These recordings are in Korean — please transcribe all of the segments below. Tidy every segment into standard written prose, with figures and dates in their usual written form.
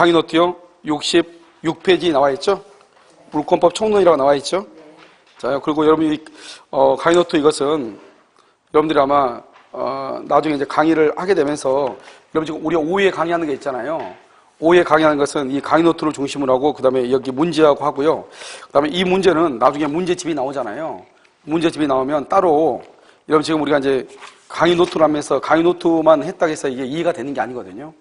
강의 노트요. 66페이지 나와 있죠? 물권법 총론이라고 나와 있죠? 자, 그리고 여러분이 강의 노트 이것은 여러분들이 아마 나중에 이제 강의를 하게 되면서 여러분 지금 우리가 오후에 강의하는 게 있잖아요. 오후에 강의하는 것은 이 강의 노트를 중심으로 하고 그다음에 여기 문제하고 하고요. 그다음에 이 문제는 나중에 문제집이 나오잖아요. 문제집이 나오면 따로 여러분 지금 우리가 이제 강의 노트를 하면서 강의 노트만 했다고 해서 이게 이해가 되는 게 아니거든요.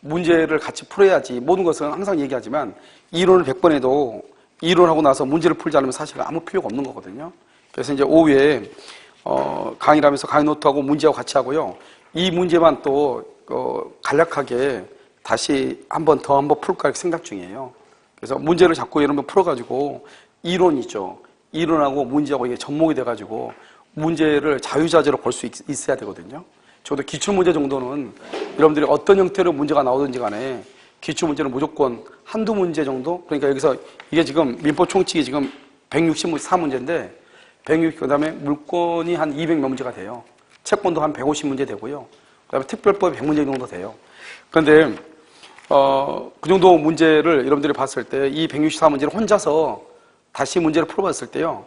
문제를 같이 풀어야지. 모든 것은 항상 얘기하지만 이론을 100번 해도 이론하고 나서 문제를 풀지 않으면 사실 아무 필요가 없는 거거든요. 그래서 이제 오후에 강의를 하면서 강의 노트하고 문제하고 같이 하고요. 이 문제만 또 간략하게 다시 한번 풀까 생각 중이에요. 그래서 문제를 자꾸 여러분 풀어가지고 이론이죠. 이론하고 문제하고 이게 접목이 돼가지고 문제를 자유자재로 볼 수 있어야 되거든요. 적어도 기출문제 정도는 여러분들이 어떤 형태로 문제가 나오든지 간에 기출문제는 무조건 한두 문제 정도? 그러니까 여기서 이게 지금 민법 총칙이 지금 164문제인데 160, 그 다음에 물권이 한 200몇 문제가 돼요. 채권도 한 150문제 되고요. 그 다음에 특별법이 100문제 정도 돼요. 그런데 그 정도 문제를 여러분들이 봤을 때 이 164문제를 혼자서 다시 문제를 풀어봤을 때요.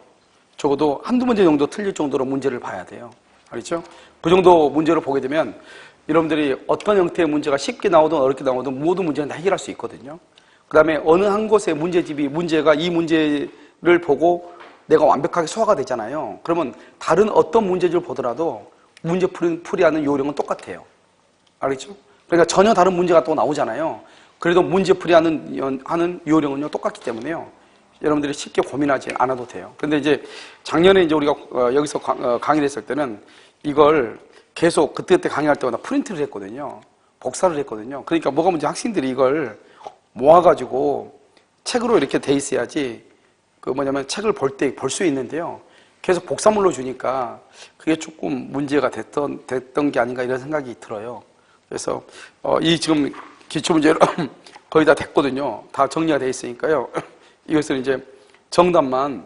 적어도 한두 문제 정도 틀릴 정도로 문제를 봐야 돼요. 알겠죠? 그 정도 문제를 보게 되면 여러분들이 어떤 형태의 문제가 쉽게 나오든 어렵게 나오든 모든 문제는 다 해결할 수 있거든요. 그 다음에 어느 한 곳의 문제가 이 문제를 보고 내가 완벽하게 소화가 되잖아요. 그러면 다른 어떤 문제를 보더라도 문제 풀이하는 요령은 똑같아요. 알겠죠? 그러니까 전혀 다른 문제가 또 나오잖아요. 그래도 문제 풀이하는 요령은요 똑같기 때문에요. 여러분들이 쉽게 고민하지 않아도 돼요. 그런데 이제 작년에 이제 우리가 여기서 강의를 했을 때는 이걸 계속 그때 강의할 때마다 프린트를 했거든요. 복사를 했거든요. 그러니까 뭐가 문제 학생들이 이걸 모아가지고 책으로 이렇게 돼 있어야지 책을 볼 때 볼 수 있는데요. 계속 복사물로 주니까 그게 조금 문제가 됐던 게 아닌가 이런 생각이 들어요. 그래서 이 지금 기출문제로 거의 다 됐거든요. 다 정리가 돼 있으니까요. 이것을 이제 정답만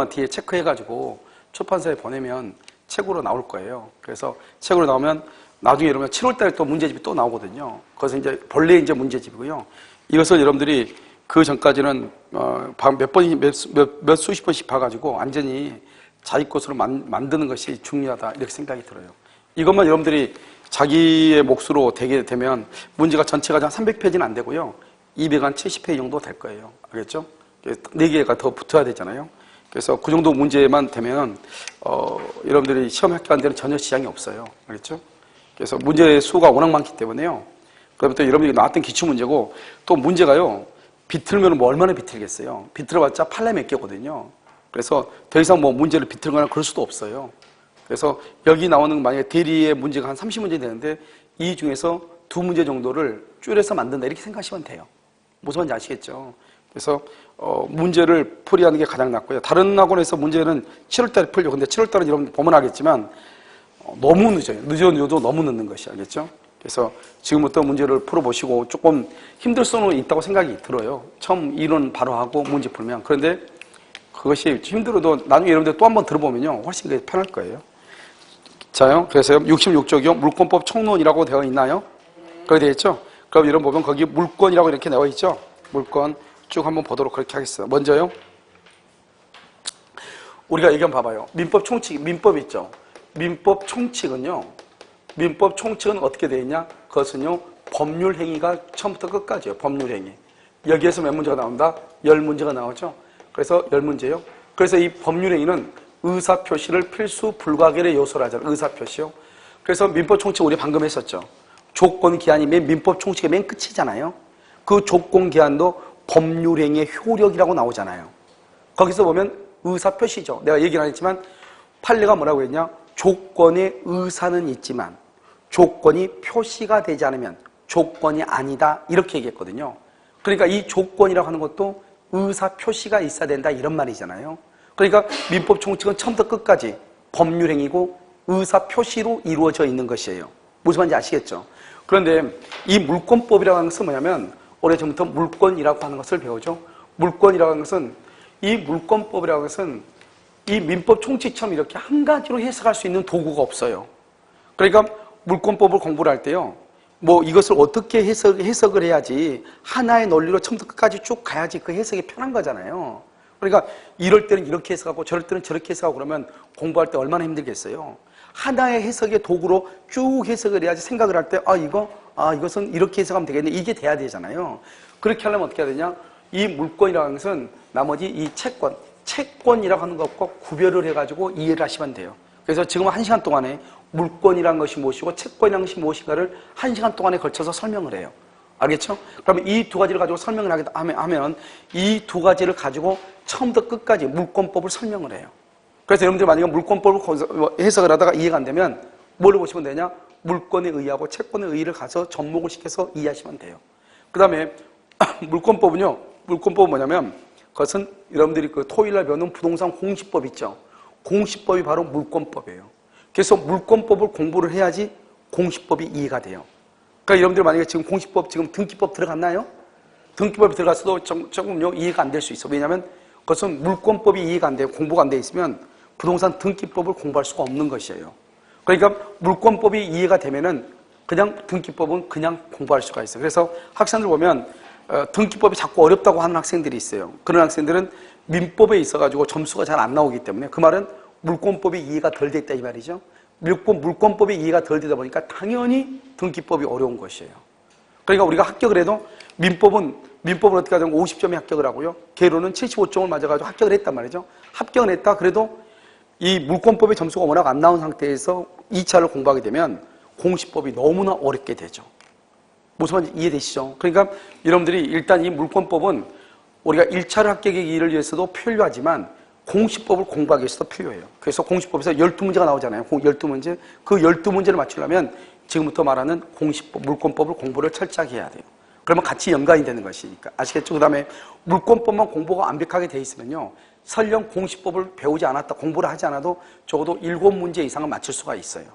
뒤에 체크해가지고 출판사에 보내면 책으로 나올 거예요. 그래서 책으로 나오면 나중에 여러분 7월달에 또 문제집이 또 나오거든요. 그것은 이제 본래 이제 문제집이고요. 이것을 여러분들이 그 전까지는 몇 수십 번씩 봐가지고 완전히 자기 것으로 만드는 것이 중요하다 이렇게 생각이 들어요. 이것만 여러분들이 자기의 몫으로 되게 되면 문제가 전체가 한 300페이지는 안 되고요. 270페이지 정도 될 거예요. 알겠죠? 4개가 더 붙어야 되잖아요. 그래서 그 정도 문제만 되면 여러분들이 시험 합격한 데는 전혀 지장이 없어요. 알겠죠? 그래서 문제 수가 워낙 많기 때문에요. 그다음에 또 여러분들이 나왔던 기출문제고 또 문제가요. 비틀면 뭐 얼마나 비틀겠어요. 비틀어봤자 판례 몇 개거든요. 그래서 더 이상 뭐 문제를 비틀거나 그럴 수도 없어요. 그래서 여기 나오는 만약에 대리의 문제가 한 30문제 되는데 이 중에서 2문제 정도를 줄여서 만든다 이렇게 생각하시면 돼요. 무슨 말인지 아시겠죠? 그래서 문제를 풀이하는 게 가장 낫고요. 다른 학원에서 문제는 7월달에 풀려. 근데 7월달은 여러분 보면 알겠지만 너무 늦어요. 늦어도 너무 늦는 것이 알겠죠? 그래서 지금부터 문제를 풀어보시고 조금 힘들 수는 있다고 생각이 들어요. 처음 이론 바로 하고 문제 풀면. 그런데 그것이 힘들어도 나중에 여러분들 또 한 번 들어보면요. 훨씬 그게 편할 거예요. 자요. 그래서 66쪽이요. 물권법 총론이라고 되어 있나요? 그렇게 되어 있죠? 그럼 여러분 보면 거기 물권이라고 이렇게 나와 있죠? 물권 쭉 한번 보도록 그렇게 하겠습니다. 먼저요. 우리가 얘기 한번 봐봐요. 민법 총칙, 민법 있죠? 민법 총칙은요. 민법 총칙은 어떻게 되어 있냐? 그것은요. 법률 행위가 처음부터 끝까지요. 법률 행위. 여기에서 몇 문제가 나온다? 10문제가 나오죠? 그래서 10문제요. 그래서 이 법률 행위는 의사표시를 필수 불가결의 요소로 하잖아요. 의사표시요. 그래서 민법 총칙 우리 방금 했었죠. 조건기한이 민법 총칙의 맨 끝이잖아요. 그 조건기한도 법률행위의 효력이라고 나오잖아요. 거기서 보면 의사표시죠. 내가 얘기는 안 했지만 판례가 뭐라고 했냐? 조건의 의사는 있지만 조건이 표시가 되지 않으면 조건이 아니다 이렇게 얘기했거든요. 그러니까 이 조건이라고 하는 것도 의사표시가 있어야 된다 이런 말이잖아요. 그러니까 민법 총칙은 처음부터 끝까지 법률행위고 의사표시로 이루어져 있는 것이에요. 무슨 말인지 아시겠죠? 그런데 이 물권법이라고 하는 것은 뭐냐면 올해 전부터 물권이라고 하는 것을 배우죠. 물권이라고 하는 것은 이 물권법이라고 하는 것은 이 민법 총칙처럼 이렇게 한 가지로 해석할 수 있는 도구가 없어요. 그러니까 물권법을 공부를 할 때요. 뭐 이것을 어떻게 해석을 해야지 하나의 논리로 처음부터 끝까지 쭉 가야지 그 해석이 편한 거잖아요. 그러니까 이럴 때는 이렇게 해석하고 저럴 때는 저렇게 해석하고 그러면 공부할 때 얼마나 힘들겠어요. 하나의 해석의 도구로 쭉 해석을 해야지 생각을 할 때 이것은 이렇게 해석하면 되겠네, 이게 돼야 되잖아요. 그렇게 하려면 어떻게 해야 되냐, 이 물권이라는 것은 나머지 이 채권이라고 하는 것과 구별을 해가지고 이해를 하시면 돼요. 그래서 지금 1시간 동안에 물권이라는 것이 무엇이고 채권이라는 것이 무엇인가를 1시간 동안에 걸쳐서 설명을 해요. 알겠죠? 그러면 이 두 가지를 가지고 설명을 하면 이 두 가지를 가지고 처음부터 끝까지 물권법을 설명을 해요. 그래서 여러분들이 만약에 물권법을 해석을 하다가 이해가 안 되면 뭘로 보시면 되냐? 물권의 의의하고 채권의 의의를 가서 접목을 시켜서 이해하시면 돼요. 그 다음에 물권법은 뭐냐면 그것은 여러분들이 그 토요일날 배우는 부동산 공시법 있죠? 공시법이 바로 물권법이에요. 그래서 물권법을 공부를 해야지 공시법이 이해가 돼요. 그러니까 여러분들 만약에 지금 공시법, 지금 등기법 들어갔나요? 등기법이 들어갔어도 조금요 이해가 안 될 수 있어. 왜냐하면 그것은 물권법이 이해가 안 돼요. 공부가 안 돼 있으면 부동산 등기법을 공부할 수가 없는 것이에요. 그러니까 물권법이 이해가 되면은 그냥 등기법은 그냥 공부할 수가 있어요. 그래서 학생들 보면 등기법이 자꾸 어렵다고 하는 학생들이 있어요. 그런 학생들은 민법에 있어가지고 점수가 잘 안 나오기 때문에, 그 말은 물권법이 이해가 덜 됐다 이 말이죠. 물권법이 이해가 덜 되다 보니까 당연히 등기법이 어려운 것이에요. 그러니까 우리가 합격을 해도 민법은 어떻게 하자면 50점에 합격을 하고요. 계로는 75점을 맞아가지고 합격을 했단 말이죠. 합격을 했다 그래도 이 물권법의 점수가 워낙 안 나온 상태에서 2차를 공부하게 되면 공시법이 너무나 어렵게 되죠. 무슨 말인지 이해되시죠? 그러니까 여러분들이 일단 이 물권법은 우리가 1차를 합격하기를 위해서도 필요하지만 공시법을 공부하기 위해서도 필요해요. 그래서 공시법에서 12문제가 나오잖아요. 12문제. 그 12문제를 맞추려면 지금부터 말하는 공시법, 물권법을 공부를 철저하게 해야 돼요. 그러면 같이 연관이 되는 것이니까. 아시겠죠? 그 다음에 물권법만 공부가 완벽하게 돼 있으면요, 설령 공시법을 배우지 않았다, 공부를 하지 않아도 적어도 7문제 이상은 맞출 수가 있어요.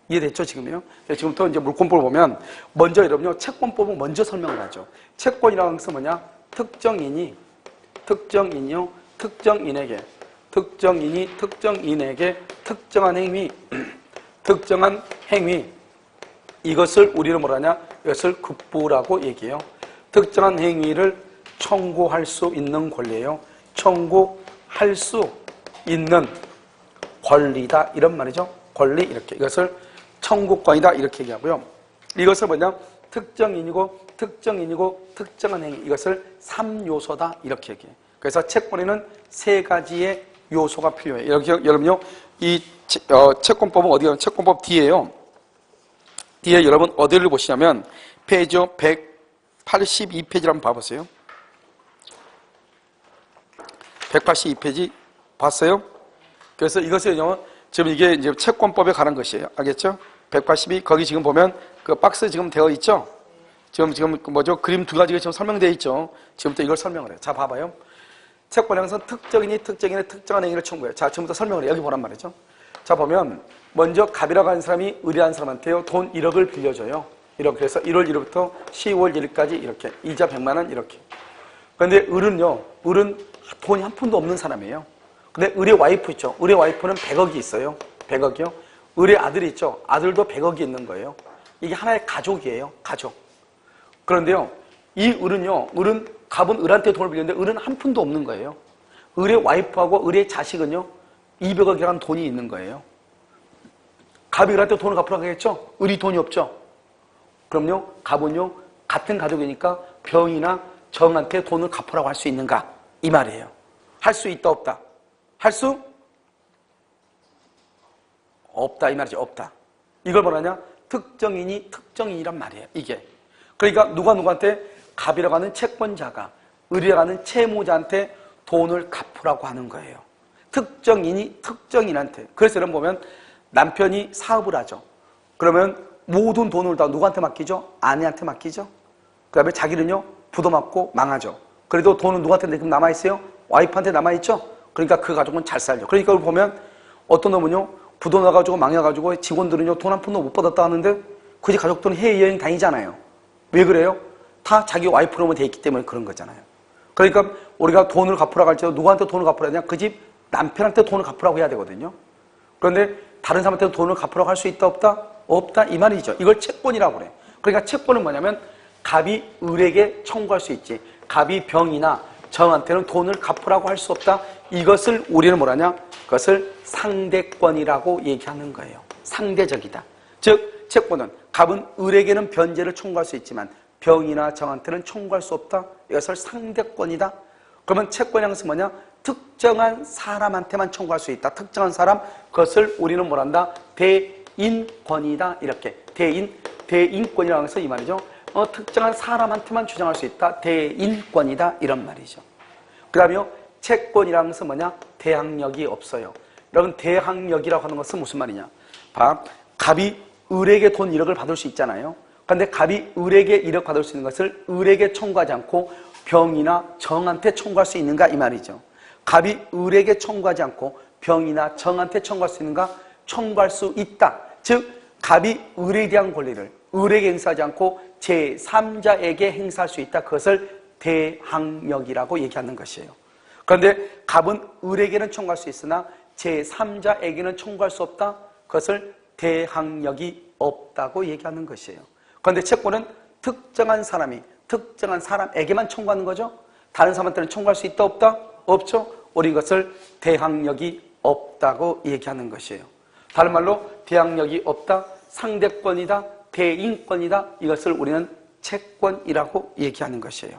이해됐죠, 지금요? 지금부터 이제 물권법을 보면, 먼저 여러분요, 채권법은 먼저 설명을 하죠. 채권이라는 것은 뭐냐? 특정인이, 특정인에게 특정한 행위, 이것을 우리는 뭐라냐? 이것을 급부라고 얘기해요. 특정한 행위를 청구할 수 있는 권리예요. 청구할 수 있는 권리다, 이런 말이죠. 권리, 이렇게. 이것을 청구권이다, 이렇게 얘기하고요. 이것을 뭐냐? 특정인이고 특정한 행위, 이것을 3요소다, 이렇게 얘기해요. 그래서 채권에는 3가지의 요소가 필요해요. 여러분요, 이 채권법은 어디 가면 채권법 뒤에요. 뒤에 여러분 어디를 보시냐면 페이지 182페이지를 한번 봐보세요. 182페이지 봤어요? 그래서 이것은요, 지금 이게 이제 채권법에 관한 것이에요. 알겠죠? 182, 거기 지금 보면 그 박스 지금 되어 있죠? 지금 뭐죠? 그림 2가지가 지금 설명되어 있죠? 지금부터 이걸 설명을 해요. 자, 봐봐요. 채권행위는 특정인의 특정한 행위를 청구해요. 자, 지금부터 설명을 해요. 여기 보란 말이죠. 자, 보면 먼저 갑이라고 하는 사람이 의뢰한 사람한테요, 돈 1억을 빌려줘요. 1억. 그래서 1월 1일부터 10월 1일까지 이렇게, 이자 100만 원 이렇게. 그런데 을은 돈이 한 푼도 없는 사람이에요. 근데 을의 와이프 있죠. 을의 와이프는 100억이 있어요. 100억이요. 을의 아들이 있죠. 아들도 100억이 있는 거예요. 이게 하나의 가족이에요. 가족. 그런데요, 이 을은 갑은 을한테 돈을 빌렸는데 을은 한 푼도 없는 거예요. 을의 와이프하고 을의 자식은요, 200억이라는 돈이 있는 거예요. 갑이 을한테 돈을 갚으라고 하겠죠? 을이 돈이 없죠? 그럼요, 갑은요, 같은 가족이니까 병이나 정한테 돈을 갚으라고 할 수 있는가? 이 말이에요. 할 수 있다, 없다? 할 수 없다, 이 말이죠. 없다. 이걸 뭐라냐? 특정인이란 말이에요. 이게. 그러니까 누구한테? 갑이라고 하는 채권자가 을이라고 하는 채무자한테 돈을 갚으라고 하는 거예요. 특정인이 특정인한테. 그래서 여러분 보면 남편이 사업을 하죠. 그러면 모든 돈을 다 누구한테 맡기죠? 아내한테 맡기죠. 그 다음에 자기는요, 부도 맞고 망하죠. 그래도 돈은 누구한테 남아있어요? 와이프한테 남아있죠? 그러니까 그 가족은 잘 살죠. 그러니까 보면 어떤 놈은요, 부도 나가지고 망해가지고 직원들은요, 돈 한 푼도 못 받았다 하는데 그 가족들은 해외여행 다니잖아요. 왜 그래요? 다 자기 와이프로만 돼 있기 때문에 그런 거잖아요. 그러니까 우리가 돈을 갚으라고 할 때 누구한테 돈을 갚으라 하냐? 그 집 남편한테 돈을 갚으라고 해야 되거든요. 그런데 다른 사람한테 돈을 갚으라고 할 수 있다, 없다? 없다 이 말이죠. 이걸 채권이라고 그래. 그러니까 채권은 뭐냐면 갑이 을에게 청구할 수 있지. 갑이 병이나 정한테는 돈을 갚으라고 할 수 없다. 이것을 우리는 뭐라냐? 그것을 상대권이라고 얘기하는 거예요. 상대적이다. 즉 채권은 갑은 을에게는 변제를 청구할 수 있지만 병이나 정한테는 청구할 수 없다. 이것을 상대권이다. 그러면 채권의 양식은 뭐냐? 특정한 사람한테만 청구할 수 있다. 특정한 사람, 그것을 우리는 뭐란다? 대인권이다. 이렇게 대인권이라고 해서 이 말이죠. 특정한 사람한테만 주장할 수 있다. 대인권이다. 이런 말이죠. 그 다음에요, 채권이라는 것은 뭐냐? 대항력이 없어요. 여러분, 대항력이라고 하는 것은 무슨 말이냐? 갑이 을에게 돈 1억을 받을 수 있잖아요. 그런데 갑이 을에게 1억 받을 수 있는 것을 을에게 청구하지 않고 병이나 정한테 청구할 수 있는가? 이 말이죠. 갑이 을에게 청구하지 않고 병이나 정한테 청구할 수 있는가? 청구할 수 있다. 즉 갑이 을에 대한 권리를 을에게 행사하지 않고 제3자에게 행사할 수 있다. 그것을 대항력이라고 얘기하는 것이에요. 그런데 갑은 을에게는 청구할 수 있으나 제3자에게는 청구할 수 없다. 그것을 대항력이 없다고 얘기하는 것이에요. 그런데 채권은 특정한 사람이 특정한 사람에게만 청구하는 거죠. 다른 사람한테는 청구할 수 있다 없다? 없죠. 우리 이것을 대항력이 없다고 얘기하는 것이에요. 다른 말로 대항력이 없다, 상대권이다, 대인권이다. 이것을 우리는 채권이라고 얘기하는 것이에요.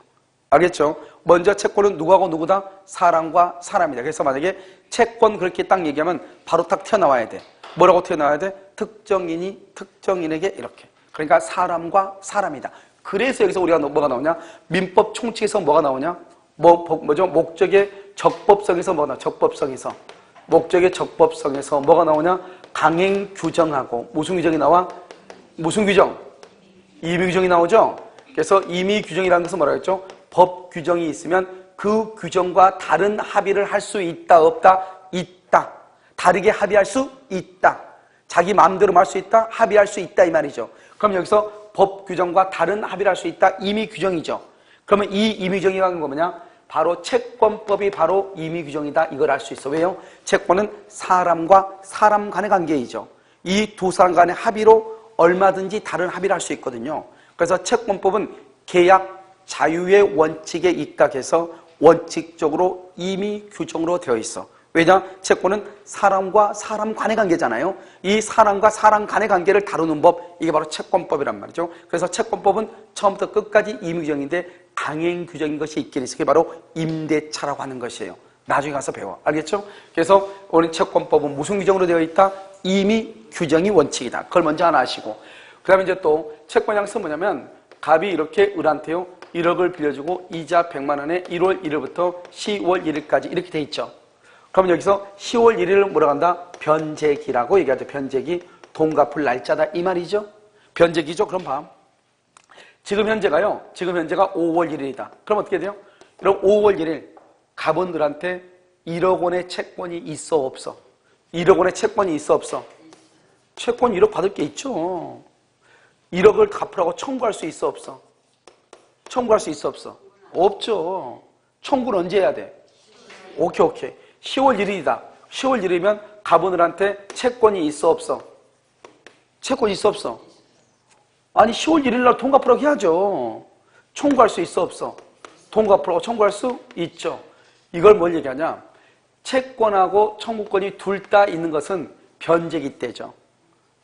알겠죠? 먼저 채권은 누구하고 누구다? 사람과 사람이다. 그래서 만약에 채권 그렇게 딱 얘기하면 바로 딱 튀어나와야 돼. 뭐라고 튀어나와야 돼? 특정인이 특정인에게 이렇게. 그러니까 사람과 사람이다. 그래서 여기서 우리가 뭐가 나오냐? 민법 총칙에서 뭐가 나오냐? 뭐죠? 목적의 적법성에서 뭐가 나와? 적법성에서. 목적의 적법성에서 뭐가 나오냐? 강행 규정하고. 무슨 규정이 나와? 무슨 규정? 임의 규정이 나오죠? 그래서 임의 규정이라는 것은 뭐라고 했죠? 법 규정이 있으면 그 규정과 다른 합의를 할 수 있다, 없다? 있다. 다르게 합의할 수 있다. 자기 마음대로 할 수 있다, 합의할 수 있다 이 말이죠. 그럼 여기서 법 규정과 다른 합의를 할 수 있다, 임의 규정이죠. 그러면 이 임의 규정이라는 건 뭐냐? 바로 채권법이 바로 임의 규정이다. 이걸 알 수 있어. 왜요? 채권은 사람과 사람 간의 관계이죠. 이 두 사람 간의 합의로 얼마든지 다른 합의를 할 수 있거든요. 그래서 채권법은 계약 자유의 원칙에 입각해서 원칙적으로 임의 규정으로 되어 있어. 왜냐? 채권은 사람과 사람 간의 관계잖아요. 이 사람과 사람 간의 관계를 다루는 법, 이게 바로 채권법이란 말이죠. 그래서 채권법은 처음부터 끝까지 임의 규정인데 강행 규정인 것이 있긴 있어. 그게 바로 임대차라고 하는 것이에요. 나중에 가서 배워. 알겠죠? 그래서 우리 채권법은 무슨 규정으로 되어 있다? 임의 규정이 원칙이다. 그걸 먼저 하나 아시고. 그 다음에 이제 또 채권 양식은 뭐냐면 갑이 이렇게 을한테요 1억을 빌려주고 이자 100만 원에 1월 1일부터 10월 1일까지 이렇게 돼 있죠. 그럼 여기서 10월 1일을 뭐라고 한다? 변제기라고 얘기하죠. 변제기, 돈 갚을 날짜다 이 말이죠. 변제기죠. 그럼 봐. 지금 현재가 5월 1일이다. 그럼 어떻게 돼요? 그럼 5월 1일 갑원들한테 1억 원의 채권이 있어 없어? 1억 원의 채권이 있어 없어? 채권 1억 받을 게 있죠. 1억을 갚으라고 청구할 수 있어 없어? 청구할 수 있어 없어? 없죠. 청구는 언제 해야 돼? 오케이. 10월 1일이다. 10월 1일이면 갑원들한테 채권이 있어 없어? 채권이 있어 없어? 아니 10월 1일 날 돈 갚으라고 해야죠. 청구할 수 있어 없어? 돈 갚으라고 청구할 수 있죠. 이걸 뭘 얘기하냐? 채권하고 청구권이 둘 다 있는 것은 변제기 때죠.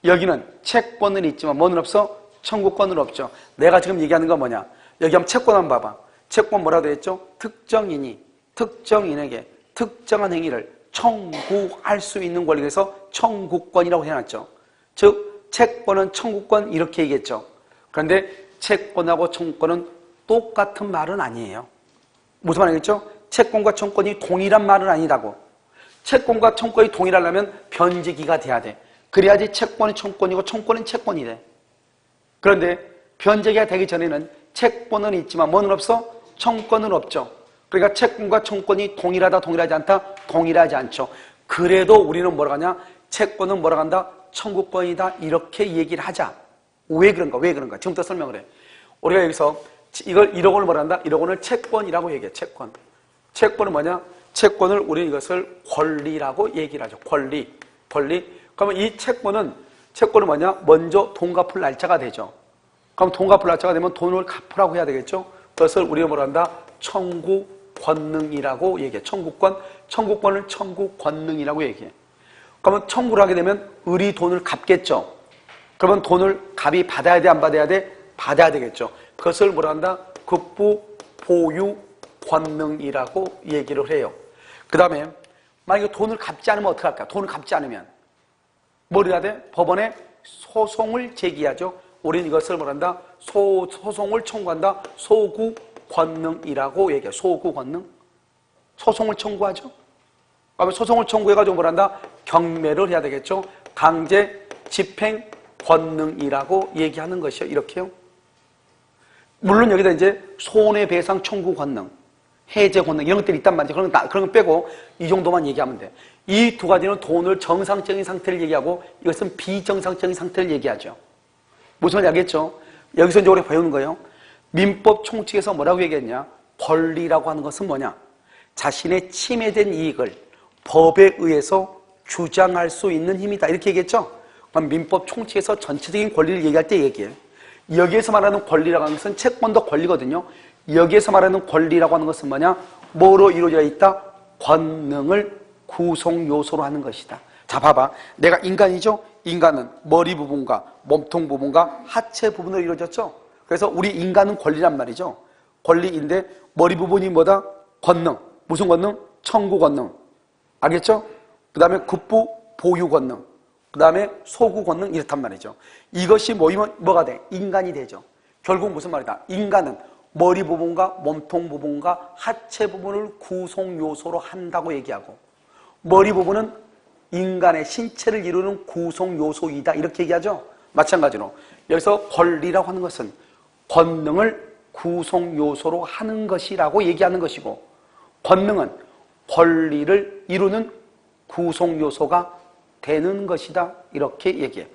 여기는 채권은 있지만 뭐는 없어? 청구권은 없죠. 내가 지금 얘기하는 건 뭐냐? 여기 한번 채권 한번 봐봐. 채권 뭐라고 되어 있죠? 특정인이 특정인에게 특정한 행위를 청구할 수 있는 권리에 대해서 청구권이라고 해놨죠. 즉 채권은 청구권 이렇게 얘기했죠. 그런데 채권하고 청구권은 똑같은 말은 아니에요. 무슨 말이겠죠? 채권과 청구권이 동일한 말은 아니라고. 채권과 청구권이 동일하려면 변제기가 돼야 돼. 그래야지 채권이 청구권이고 청구권은 채권이 돼. 그런데 변제기가 되기 전에는 채권은 있지만 뭐는 없어? 청구권은 없죠. 그러니까 채권과 청구권이 동일하다, 동일하지 않다? 동일하지 않죠. 그래도 우리는 뭐라고 하냐? 채권은 뭐라고 한다? 청구권이다. 이렇게 얘기를 하자. 왜 그런가? 지금부터 설명을 해. 우리가 여기서 이걸 1억 원을 뭐라 한다? 1억 원을 채권이라고 얘기해. 채권. 채권은 뭐냐? 채권을 우리는 이것을 권리라고 얘기를 하죠. 권리. 그러면 이 채권은 채권은 뭐냐? 먼저 돈 갚을 날짜가 되죠. 그럼 돈 갚을 날짜가 되면 돈을 갚으라고 해야 되겠죠? 그것을 우리가 뭐라 한다? 청구 권능이라고 얘기해. 청구권을 청구 권능이라고 얘기해. 그러면 청구를 하게 되면 을이 돈을 갚겠죠. 그러면 돈을 갑이 받아야 돼, 안 받아야 돼? 받아야 되겠죠. 그것을 뭐라 한다? 급부 보유 권능이라고 얘기를 해요. 그 다음에 만약에 돈을 갚지 않으면 어떻게 할까? 돈을 갚지 않으면 뭘 해야 돼? 법원에 소송을 제기하죠. 우리는 이것을 뭐라 한다? 소송을 청구한다. 소구 권능이라고 얘기해요. 소구 권능. 소송을 청구하죠. 그러면 소송을 청구해가지고 뭘 한다? 경매를 해야 되겠죠. 강제 집행 권능이라고 얘기하는 것이요. 이렇게요. 물론 여기다 이제 손해배상 청구 권능, 해제 권능 이런 것들이 있단 말이죠. 그런 거 빼고 이 정도만 얘기하면 돼. 이 두 가지는 돈을 정상적인 상태를 얘기하고 이것은 비정상적인 상태를 얘기하죠. 무슨 말인지 알겠죠? 여기서 이제 우리가 배우는 거예요. 민법 총칙에서 뭐라고 얘기했냐? 권리라고 하는 것은 뭐냐? 자신의 침해된 이익을 법에 의해서 주장할 수 있는 힘이다. 이렇게 얘기했죠? 그럼 민법 총칙에서 전체적인 권리를 얘기할 때 얘기해. 여기에서 말하는 권리라고 하는 것은 채권도 권리거든요. 여기에서 말하는 권리라고 하는 것은 뭐냐? 뭐로 이루어져 있다? 권능을 구성 요소로 하는 것이다. 자, 봐봐. 내가 인간이죠? 인간은 머리 부분과 몸통 부분과 하체 부분으로 이루어졌죠? 그래서 우리 인간은 권리란 말이죠. 권리인데 머리 부분이 뭐다? 권능. 무슨 권능? 청구 권능. 알겠죠? 그 다음에 급부 보유 권능. 그 다음에 소구 권능 이렇단 말이죠. 이것이 모이면 뭐가 돼? 인간이 되죠. 결국 무슨 말이다? 인간은 머리 부분과 몸통 부분과 하체 부분을 구성 요소로 한다고 얘기하고 머리 부분은 인간의 신체를 이루는 구성 요소이다 이렇게 얘기하죠. 마찬가지로 여기서 권리라고 하는 것은 권능을 구성 요소로 하는 것이라고 얘기하는 것이고 권능은 권리를 이루는 구성 요소가 되는 것이다 이렇게 얘기해.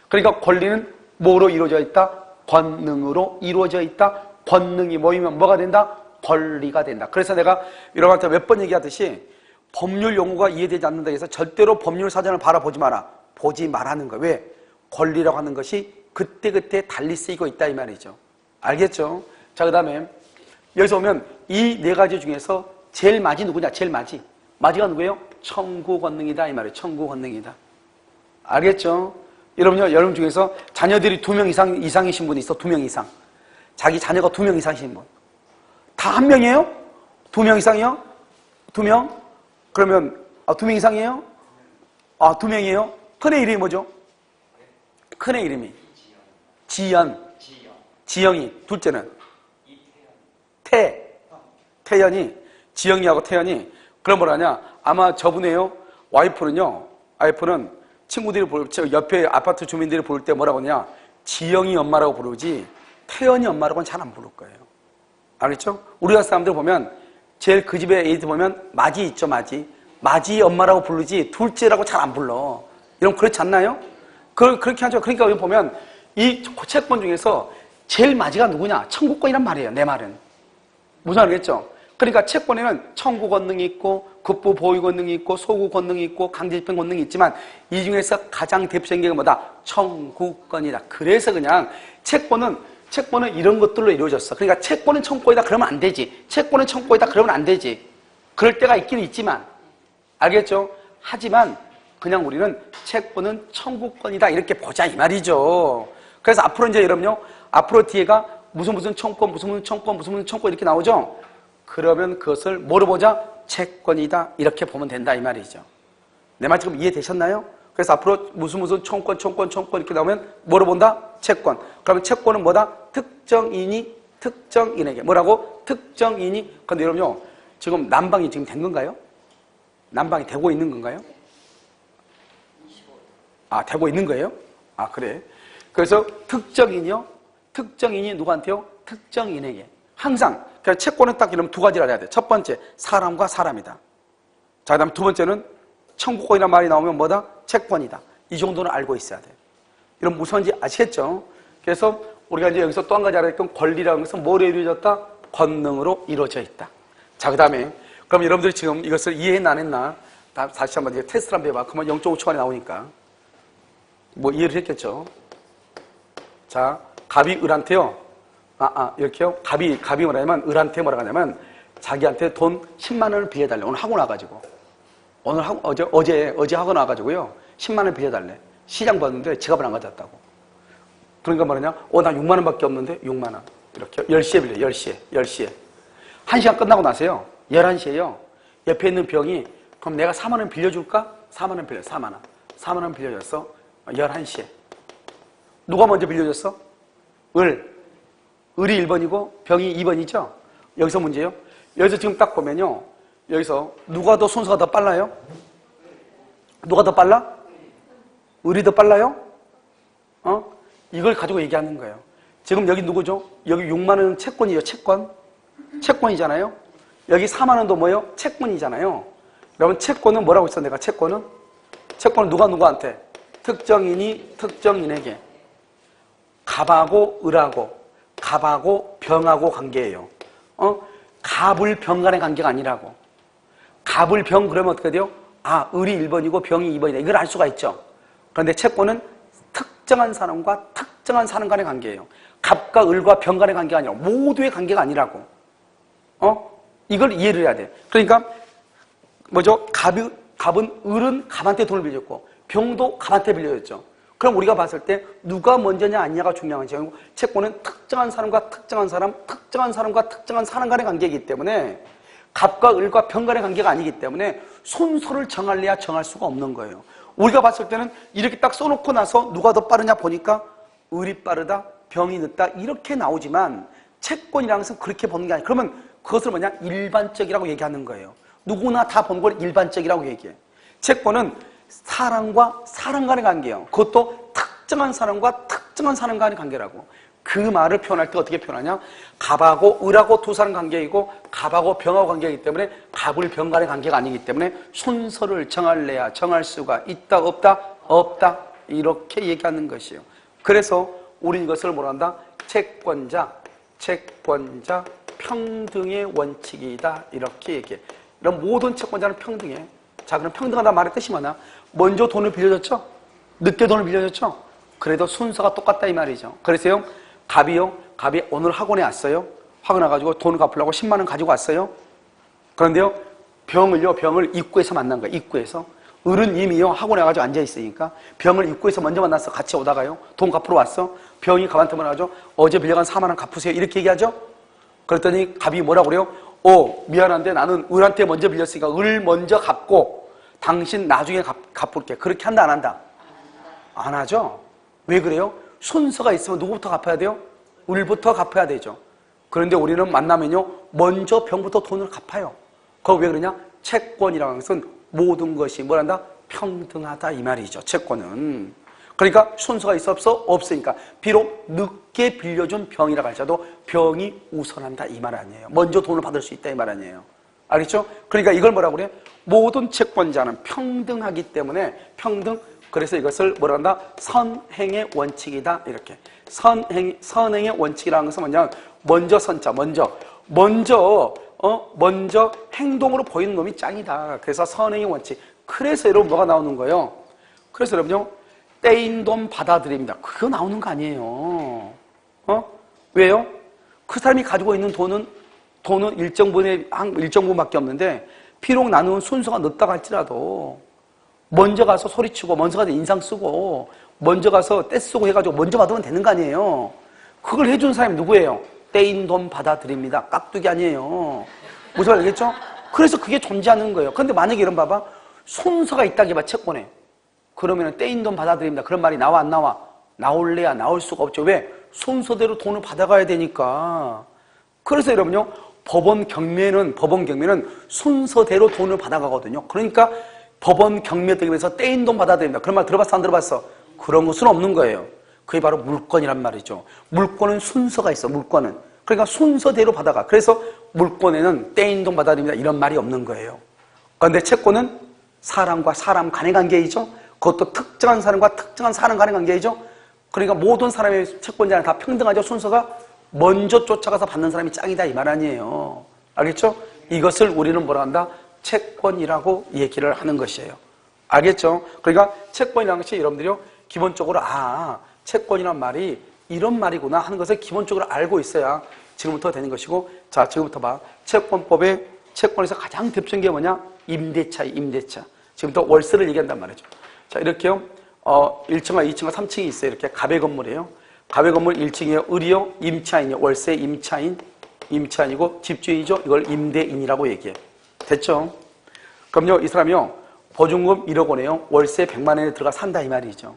그러니까 권리는 뭐로 이루어져 있다? 권능으로 이루어져 있다. 권능이 모이면 뭐가 된다? 권리가 된다. 그래서 내가 여러분한테 몇 번 얘기하듯이 법률 용어가 이해되지 않는다 해서 절대로 법률 사전을 바라보지 마라. 보지 말라는 거야. 왜? 권리라고 하는 것이 그때그때 달리 쓰이고 있다 이 말이죠. 알겠죠? 자, 그 다음에 여기서 보면 이 네 가지 중에서 제일 맞이 누구냐? 제일 맞이. 맞이가 누구예요? 청구 권능이다 이 말이에요. 청구 권능이다. 알겠죠? 여러분요, 여러분 중에서 자녀들이 2명 이상이신 분이 있어. 2명 이상. 자기 자녀가 2명 이상이신 분. 다 1명이에요? 2명 이상이요? 2명? 그러면 2명 이상이에요? 2명이에요? 큰애 이름이 뭐죠? 큰애 이름이 지영이. 둘째는 태연이. 지영이하고 태연이. 그럼 뭐라냐? 아마 저분이에요. 와이프는 친구들이 옆에 아파트 주민들이 부를 때 뭐라고 하냐? 지영이 엄마라고 부르지 태연이 엄마라고는 잘 안 부를 거예요. 알겠죠? 우리나라 사람들 보면 제일 그 집에 애들 보면 맞이 있죠, 맞이 엄마라고 부르지 둘째라고 잘 안 불러. 이런 그렇지 않나요? 그렇게 하죠. 그러니까 여기 보면 이 채권 중에서 제일 맞이가 누구냐? 청구권이란 말이에요. 내 말은. 무슨 말이겠죠? 그러니까 채권에는 청구 권능이 있고 급부 보유 권능이 있고 소구 권능이 있고 강제 집행 권능이 있지만 이 중에서 가장 대표적인 게 뭐다? 청구권이다. 그래서 그냥 채권은 이런 것들로 이루어졌어. 그러니까 채권은 청구권이다 그러면 안 되지. 채권은 청구권이다 그러면 안 되지. 그럴 때가 있긴 있지만 알겠죠? 하지만 그냥 우리는 채권은 청구권이다 이렇게 보자 이 말이죠. 그래서 앞으로 이제 여러분요, 앞으로 뒤에가 무슨 청구권, 무슨 청구권 이렇게 나오죠? 그러면 그것을 뭐로 보자? 채권이다 이렇게 보면 된다 이 말이죠. 내 말 지금 이해되셨나요? 그래서 앞으로 무슨 청구권 이렇게 나오면 뭐로 본다? 채권. 그러면 채권은 뭐다? 특정인에게. 뭐라고? 특정인이. 근데 여러분요, 지금 난방이 지금 된 건가요? 난방이 되고 있는 건가요? 되고 있는 거예요? 그래. 그래서 특정인이 누구한테요? 특정인에게. 항상. 그러니까 채권은 딱 이러면 두 가지를 알아야 돼. 첫 번째, 사람과 사람이다. 자, 그 다음 두 번째는 청구권이라는 말이 나오면 뭐다? 채권이다. 이 정도는 알고 있어야 돼. 이런 무서운지 아시겠죠? 그래서 우리가 이제 여기서 또 한 가지 알아야 될 건 권리라는 것은 뭐로 이루어졌다? 권능으로 이루어져 있다. 자, 그 다음에 그럼 여러분들이 지금 이것을 이해했나 안 했나? 다시 한번 이제 테스트를 한번 해봐. 그러면 0.5초 안에 나오니까. 뭐 이해를 했겠죠. 자, 갑이 을한테요. 이렇게요. 갑이 뭐라냐면 을한테 뭐라고 하냐면 자기한테 돈 10만 원을 빌려달래. 오늘 학원 와가지고. 어제 학원 와가지고요. 10만 원 빌려달래. 시장 봤는데 지갑을 안 가져왔다고. 그러니까 뭐냐냐. 나 6만 원밖에 없는데 6만 원. 이렇게 10시에 빌려. 10시에. 1시간 끝나고 나서요. 11시에요. 옆에 있는 병이 그럼 내가 4만 원 빌려줄까? 4만 원 빌려. 4만 원. 4만 원 빌려줬어. 11시에. 누가 먼저 빌려줬어? 을이 1번이고 병이 2번이죠? 여기서 문제예요. 여기서 지금 딱 보면요. 여기서 누가 더 순서가 더 빨라요? 누가 더 빨라? 을이 더 빨라요? 이걸 가지고 얘기하는 거예요. 지금 여기 누구죠? 여기 6만 원은 채권이에요. 채권이잖아요. 여기 4만 원도 뭐예요? 채권이잖아요. 여러분 채권은 뭐라고 했어? 내가 채권은 누구한테? 특정인이 특정인에게. 갑하고 을하고 갑하고 병하고 관계예요. 갑을 병 간의 관계가 아니라고. 갑을 병 그러면 어떻게 돼요? 을이 1번이고 병이 2번이다. 이걸 알 수가 있죠. 그런데 채권은 특정한 사람과 특정한 사람 간의 관계예요. 갑과 을과 병 간의 관계가 아니라 모두의 관계가 아니라고. 이걸 이해를 해야 돼. 그러니까 뭐죠? 갑은 을은 갑한테 돈을 빌렸고 병도 갑한테 빌려줬죠. 그럼 우리가 봤을 때 누가 먼저냐 아니냐가 중요한 거죠. 채권은 특정한 사람과 특정한 사람, 특정한 사람과 특정한 사람 간의 관계이기 때문에 갑과 을과 병 간의 관계가 아니기 때문에 순서를 정할래야 정할 수가 없는 거예요. 우리가 봤을 때는 이렇게 딱 써놓고 나서 누가 더 빠르냐 보니까 을이 빠르다, 병이 늦다 이렇게 나오지만 채권이라는 것은 그렇게 보는 게 아니에요. 그러면 그것을 뭐냐? 일반적이라고 얘기하는 거예요. 누구나 다 본 걸 일반적이라고 얘기해. 채권은 사람과 사람 간의 관계예요. 그것도 특정한 사람과 특정한 사람 간의 관계라고. 그 말을 표현할 때 어떻게 표현하냐? 갑하고 을하고 두 사람 관계이고 갑하고 병하고 관계이기 때문에 갑을 병 간의 관계가 아니기 때문에 순서를 정할래야 정할 수가 있다 없다? 없다. 이렇게 얘기하는 것이에요. 그래서 우리는 이것을 뭐라 한다? 채권자 평등의 원칙이다. 이렇게 얘기해. 이런 모든 채권자는 평등해. 자, 그럼 평등하다는 말의 뜻이 뭐냐? 먼저 돈을 빌려줬죠? 늦게 돈을 빌려줬죠? 그래도 순서가 똑같다 이 말이죠. 그래서요, 갑이 오늘 학원에 왔어요. 학원 와가지고 돈을 갚으려고 10만 원 가지고 왔어요. 그런데요, 병을 입구에서 만난 거예요. 입구에서. 을은 이미요, 학원에 와가지고 앉아있으니까 병을 입구에서 먼저 만나서 같이 오다가요, 돈 갚으러 왔어. 병이 갑한테 뭐라고 하죠? 어제 빌려간 4만 원 갚으세요. 이렇게 얘기하죠? 그랬더니 갑이 뭐라고 그래요? 미안한데 나는 을한테 먼저 빌렸으니까 을 먼저 갚고 당신 나중에 갚을게. 그렇게 한다 안 한다? 안 하죠? 왜 그래요? 순서가 있으면 누구부터 갚아야 돼요? 을부터 갚아야 되죠. 그런데 우리는 만나면요, 먼저 병부터 돈을 갚아요. 그거 왜 그러냐? 채권이라는 것은 모든 것이 뭐란다? 평등하다 이 말이죠. 채권은. 그러니까 순서가 있어 없어? 없으니까 비록 늦게 빌려준 병이라고 할지라도 병이 우선한다 이 말 아니에요. 먼저 돈을 받을 수 있다 이 말 아니에요. 알겠죠? 그러니까 이걸 뭐라고 그래? 모든 채권자는 평등하기 때문에 평등. 그래서 이것을 뭐라 한다? 선행의 원칙이다 이렇게. 선행의 원칙이라는 것은 뭐냐면 먼저 선자, 먼저 행동으로 보이는 놈이 짱이다. 그래서 선행의 원칙. 그래서 여러분 뭐가 나오는 거예요? 그래서 여러분요, 떼인 돈 받아들입니다. 그거 나오는 거 아니에요. 왜요? 그 사람이 가지고 있는 돈은 일정 부분밖에 없는데 비록 나누는 순서가 늦다고 할지라도 먼저 가서 소리치고 먼저 가서 인상 쓰고 먼저 가서 떼 쓰고 해가지고 먼저 받으면 되는 거 아니에요. 그걸 해준 사람이 누구예요? 떼인 돈 받아들입니다. 깍두기 아니에요. 무슨 말 알겠죠? 그래서 그게 존재하는 거예요. 그런데 만약에 이런 봐봐, 순서가 있다고 해봐 채권에. 그러면 떼인 돈 받아들입니다. 그런 말이 나와 안 나와? 나올래야 나올 수가 없죠. 왜? 순서대로 돈을 받아가야 되니까. 그래서 여러분요, 법원 경매는 순서대로 돈을 받아가거든요. 그러니까 법원 경매 되기 위해서 떼인 돈 받아들입니다. 그런 말 들어봤어 안 들어봤어? 그런 것은 없는 거예요. 그게 바로 물권이란 말이죠. 물권은 순서가 있어. 물권은. 그러니까 순서대로 받아가. 그래서 물권에는 떼인 돈 받아들입니다. 이런 말이 없는 거예요. 그런데 채권은 사람과 사람 간의 관계이죠. 그것도 특정한 사람과 특정한 사람 간의 관계이죠. 그러니까 모든 사람의 채권자는 다 평등하죠. 순서가 먼저 쫓아가서 받는 사람이 짱이다 이 말 아니에요. 알겠죠? 이것을 우리는 뭐라 한다? 채권이라고 얘기를 하는 것이에요. 알겠죠? 그러니까 채권이라는 것이 여러분들이요, 기본적으로 채권이란 말이 이런 말이구나 하는 것을 기본적으로 알고 있어야 지금부터 되는 것이고, 자, 지금부터 봐. 채권법의 채권에서 가장 대표적인 게 뭐냐? 임대차යි, 임대차. 지금부터 월세를 얘기한단 말이죠. 자, 이렇게요. 1층과 2층과 3층이 있어요. 이렇게 가배 건물이에요. 가배 건물 1층이요. 을이요. 임차인이요. 월세 임차인, 임차인이고 집주인이죠. 이걸 임대인이라고 얘기해요. 됐죠? 그럼요, 이 사람이요. 보증금 1억 원에요. 월세 100만 원에 들어가 산다 이 말이죠.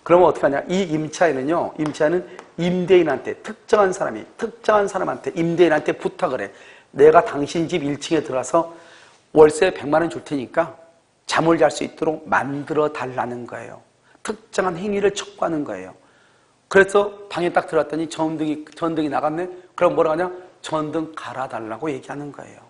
그러면 어떻게 하냐? 이 임차인은요. 임차인은 임대인한테 특정한 사람한테 임대인한테 부탁을 해. 내가 당신 집 1층에 들어가서 월세 100만 원 줄 테니까 잠을 잘 수 있도록 만들어 달라는 거예요. 특정한 행위를 촉구하는 거예요. 그래서 방에 딱 들어갔더니 전등이 나갔네? 그럼 뭐라 하냐? 전등 갈아달라고 얘기하는 거예요.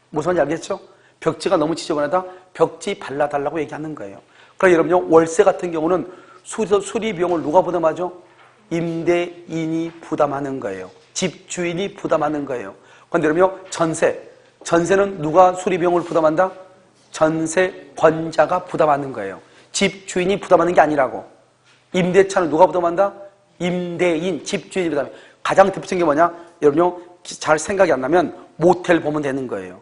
무슨 말인지 알겠죠? 벽지가 너무 지저분하다? 벽지 발라달라고 얘기하는 거예요. 그럼 여러분요, 월세 같은 경우는 수리 비용을 누가 부담하죠? 임대인이 부담하는 거예요. 집주인이 부담하는 거예요. 그런데 여러분요, 전세는 누가 수리 비용을 부담한다? 전세권자가 부담하는 거예요. 집주인이 부담하는 게 아니라고. 임대차는 누가 부담한다? 임대인, 집주인이 부담해. 가장 대표적인 게 뭐냐? 여러분요, 잘 생각이 안 나면 모텔 보면 되는 거예요.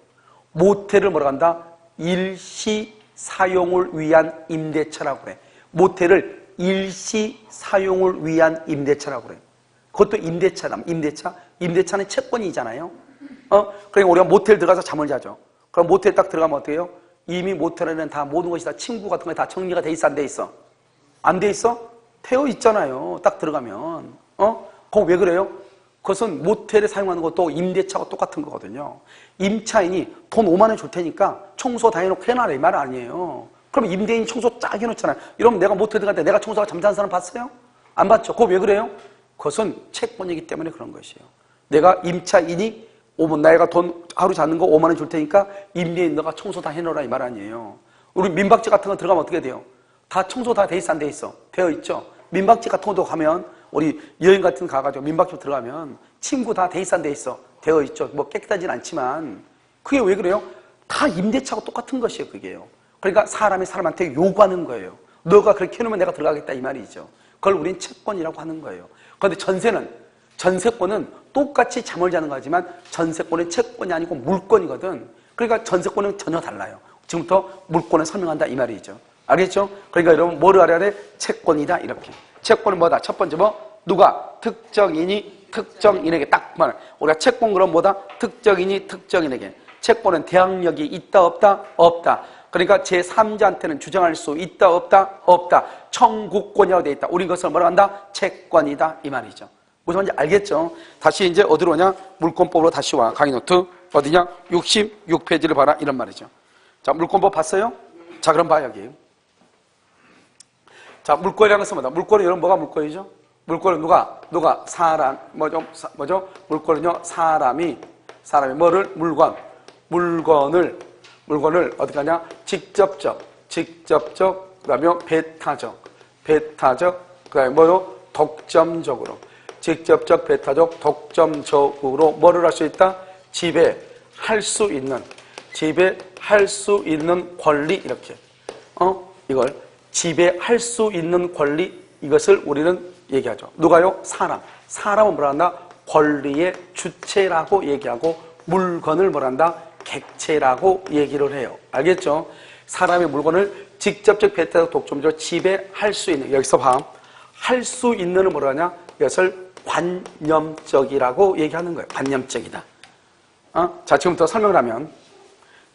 모텔을 뭐라고 한다? 일시 사용을 위한 임대차라고 그래. 모텔을 일시 사용을 위한 임대차라고 그래. 그것도 임대차는 채권이잖아요. 그러니까 우리가 모텔 들어가서 잠을 자죠. 그럼 모텔 딱 들어가면 어떻게 해요? 이미 모텔에는 다 모든 것이 다 침구 같은 거 다 정리가 돼 있어, 안 돼 있어? 안 돼 있어? 되어 있잖아요. 딱 들어가면. 그거 왜 그래요? 그것은 모텔에 사용하는 것도 임대차와 똑같은 거거든요. 임차인이 돈 5만 원 줄 테니까 청소 다 해놓고 해놔라 이 말 아니에요. 그럼 임대인 청소 쫙 해놓잖아요. 이러면 내가 모텔 들어갈 때 내가 청소하고 잠자는 사람 봤어요? 안 봤죠? 그거 왜 그래요? 그것은 채권이기 때문에 그런 것이에요. 내가 임차인이 내가 돈 하루 자는 거 5만 원 줄 테니까 임대인 너가 청소 다 해놓으라 이 말 아니에요. 우리 민박집 같은 거 들어가면 어떻게 돼요? 다 청소 다 돼 있어, 안 돼 있어? 되어 있죠? 민박집 같은 것도 가면 우리 여행 같은 거 가가지고 민박집 들어가면 침구 다 돼 있어, 안 돼 있어? 되어 있죠. 뭐 깨끗하진 않지만. 그게 왜 그래요? 다 임대차하고 똑같은 것이에요, 그게요. 그러니까 사람이 사람한테 요구하는 거예요. 너가 그렇게 해놓으면 내가 들어가겠다 이 말이죠. 그걸 우린 채권이라고 하는 거예요. 그런데 전세권은 똑같이 잠을 자는 거지만 전세권은 채권이 아니고 물권이거든. 그러니까 전세권은 전혀 달라요. 지금부터 물권을 설명한다 이 말이죠. 알겠죠? 그러니까 여러분 뭐를 알아야 돼? 채권이다 이렇게. 채권은 뭐다? 첫 번째 누가? 특정인이 특정인에게 딱 말해. 우리가 채권 그럼 뭐다? 특정인이 특정인에게. 채권은 대항력이 있다 없다? 없다. 그러니까 제3자한테는 주장할 수 있다 없다? 없다. 청구권이라고 되어 있다. 우리 이것을 뭐라고 한다? 채권이다 이 말이죠. 무슨 말인지 알겠죠? 다시 이제 어디로 오냐? 물권법으로 다시 와. 강의 노트 어디냐? 66페이지를 봐라 이런 말이죠. 자, 물권법 봤어요? 자, 그럼 봐 여기. 자, 물권이라는 것은 뭐다? 물권은 여러분 뭐가 물권이죠? 물권은 누가 사람 뭐죠? 물권은요 사람이 물건을 어떻게 하냐? 직접적 그다음에 배타적 그다음에 독점적으로 직접적 배타적 독점적으로 뭐를 할 수 있다? 지배할 수 있는 권리 이렇게 이걸 지배할 수 있는 권리 이것을 우리는 얘기하죠. 누가요? 사람은 뭐라 한다? 권리의 주체라고 얘기하고 물건을 뭐라 한다? 객체라고 얘기를 해요. 알겠죠? 사람의 물건을 직접적 배타적 독점적으로 지배할 수 있는 여기서 할 수 있는을 뭐라 하냐? 이것을 관념적이라고 얘기하는 거예요. 관념적이다. 자, 지금부터 설명을 하면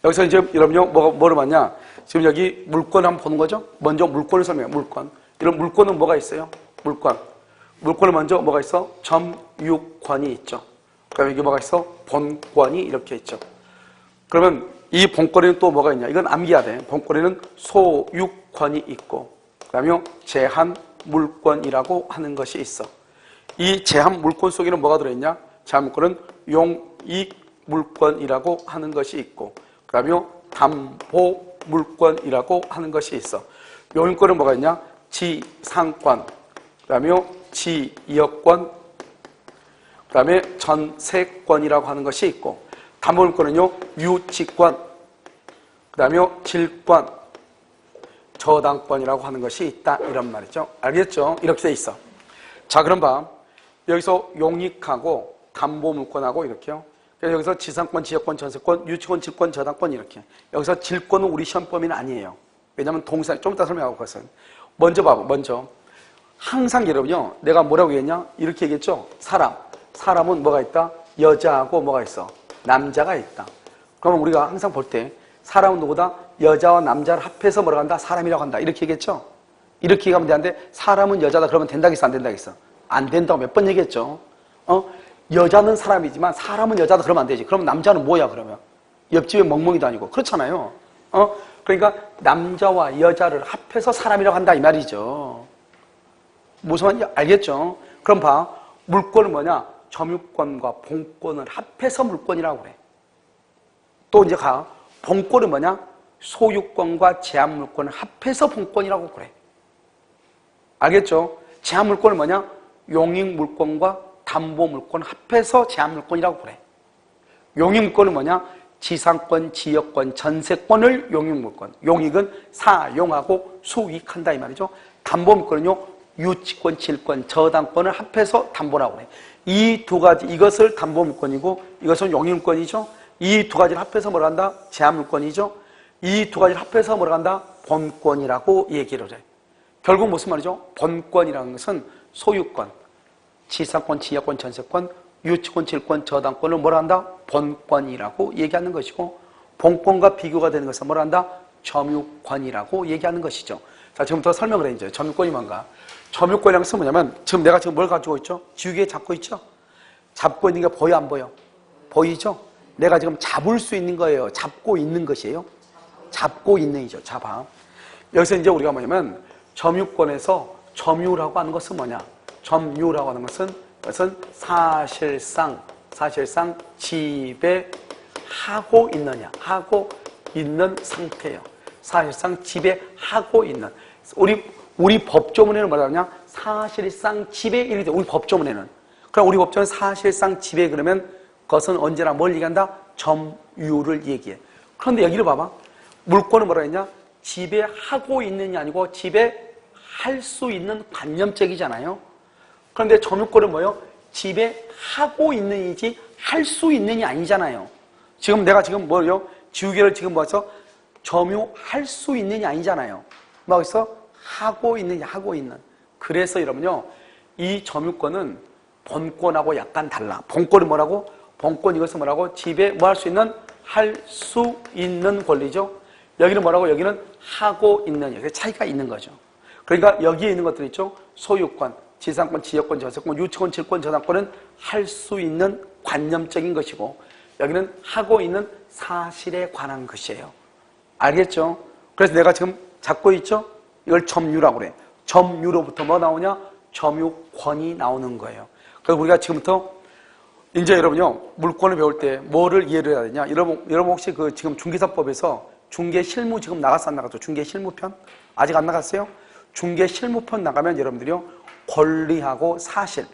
여기서 이제 여러분요 뭐를 봤냐? 지금 여기 물권 한번 보는 거죠? 먼저 물권을 설명해요. 물권. 이런 물권은 뭐가 있어요? 물권은 먼저 뭐가 있어? 점유권이 있죠. 그다음에 여기 뭐가 있어? 본권이 이렇게 있죠. 그러면 이 본권에는 또 뭐가 있냐? 이건 암기해야 돼. 본권에는 소유권이 있고 그다음에 제한 물권이라고 하는 것이 있어. 이 제한 물권 속에는 뭐가 들어있냐? 제한 물권은 용익 물권이라고 하는 것이 있고 그다음에 담보 물권이라고 하는 것이 있어. 용익권은 뭐가 있냐? 지상권, 그다음에 지역권, 그다음에 전세권이라고 하는 것이 있고 담보물권은요 유치권, 그다음에 질권, 저당권이라고 하는 것이 있다 이런 말이죠. 알겠죠? 이렇게 돼 있어. 자, 그럼 봐. 여기서 용익하고 담보물권하고 이렇게요. 그래서 여기서 지상권, 지역권, 전세권, 유치권, 질권, 저당권 이렇게. 여기서 질권은 우리 시험 범위는 아니에요. 왜냐면 동사 좀 이따 설명하고 그것은. 먼저 봐봐. 먼저 항상 여러분요. 내가 뭐라고 얘기했냐? 이렇게 얘기했죠. 사람은 뭐가 있다? 여자하고 뭐가 있어? 남자가 있다. 그러면 우리가 항상 볼 때 사람은 누구다? 여자와 남자를 합해서 뭐라고 한다? 사람이라고 한다. 이렇게 얘기했죠. 이렇게 얘기하면 되는데 사람은 여자다 그러면 된다겠어? 안 된다겠어? 안 된다고 몇 번 얘기했죠. 여자는 사람이지만 사람은 여자다 그러면 안 되지. 그러면 남자는 뭐야 그러면? 옆집에 멍멍이도 아니고. 그렇잖아요. 그러니까 남자와 여자를 합해서 사람이라고 한다 이 말이죠. 무슨 말인지 알겠죠? 그럼 봐. 물권은 뭐냐? 점유권과 본권을 합해서 물권이라고 그래. 또 이제 가. 본권은 뭐냐? 소유권과 제한물권을 합해서 본권이라고 그래. 알겠죠? 제한물권은 뭐냐? 용익물권과 담보물권 합해서 제한물권이라고 그래. 용익물권은 뭐냐? 지상권, 지역권, 전세권을 용익물권. 용익은 사용하고 수익한다 이 말이죠. 담보물권은요. 유치권, 질권, 저당권을 합해서 담보라고 그래. 이 두 가지, 이것을 담보물권이고 이것은 용익물권이죠. 이 두 가지를 합해서 뭐라 한다? 제한물권이죠. 이 두 가지를 합해서 뭐라 한다? 본권이라고 얘기를 해. 결국 무슨 말이죠? 본권이라는 것은 소유권, 지상권, 지역권, 전세권, 유치권, 질권, 저당권을 뭐라 한다? 본권이라고 얘기하는 것이고 본권과 비교가 되는 것은 뭐라 한다? 점유권이라고 얘기하는 것이죠. 자, 지금부터 설명을 해 이제. 점유권이 뭔가? 점유권이라는 것은 뭐냐면 지금 내가 지금 뭘 가지고 있죠? 지우개에 잡고 있죠? 잡고 있는 게 보여 안 보여? 보이죠? 내가 지금 잡을 수 있는 거예요? 잡고 있는 것이에요? 잡고 있는 이죠. 잡아. 여기서 이제 우리가 뭐냐면 점유권에서 점유라고 하는 것은 뭐냐? 점유라고 하는 것은 사실상 지배하고 있느냐? 하고 있는 상태예요. 사실상 지배하고 있는. 우리 법조문에는 뭐라 하냐? 사실상 지배 이렇게 돼. 우리 법조문에는. 그럼 우리 법조는 사실상 지배 그러면 그것은 언제나 뭘 얘기한다? 점유를 얘기해. 그런데 여기를 봐봐. 물권은 뭐라 했냐? 지배하고 있느냐 아니고 지배할 수 있는 관념적이잖아요. 그런데 점유권은 뭐예요? 지배하고 있느니지 할 수 있느냐 아니잖아요. 지금 내가 지금 뭐예요? 지우개를 지금 모아서 점유할 수 있느냐 아니잖아요. 뭐겠어? 하고 있느냐 하고 있는. 그래서 여러분요. 이 점유권은 본권하고 약간 달라. 본권은 뭐라고? 본권 이것은 뭐라고? 지배 뭐 할 수 있는? 할 수 있는 권리죠. 여기는 뭐라고? 여기는 하고 있는. 여기 차이가 있는 거죠. 그러니까 여기에 있는 것들 있죠. 소유권, 지상권, 지역권, 전세권, 유치권, 질권, 저당권은 할 수 있는 관념적인 것이고 여기는 하고 있는 사실에 관한 것이에요. 알겠죠? 그래서 내가 지금 잡고 있죠? 이걸 점유라고 그래. 점유로부터 뭐 나오냐? 점유권이 나오는 거예요. 그래서 우리가 지금부터 이제 여러분요, 물권을 배울 때 뭐를 이해를 해야 되냐? 여러분 혹시 그 지금 중개사법에서 중개실무 지금 나갔어 안 나갔죠? 중개실무편? 아직 안 나갔어요? 중개실무편 나가면 여러분들이요, 권리하고 사실,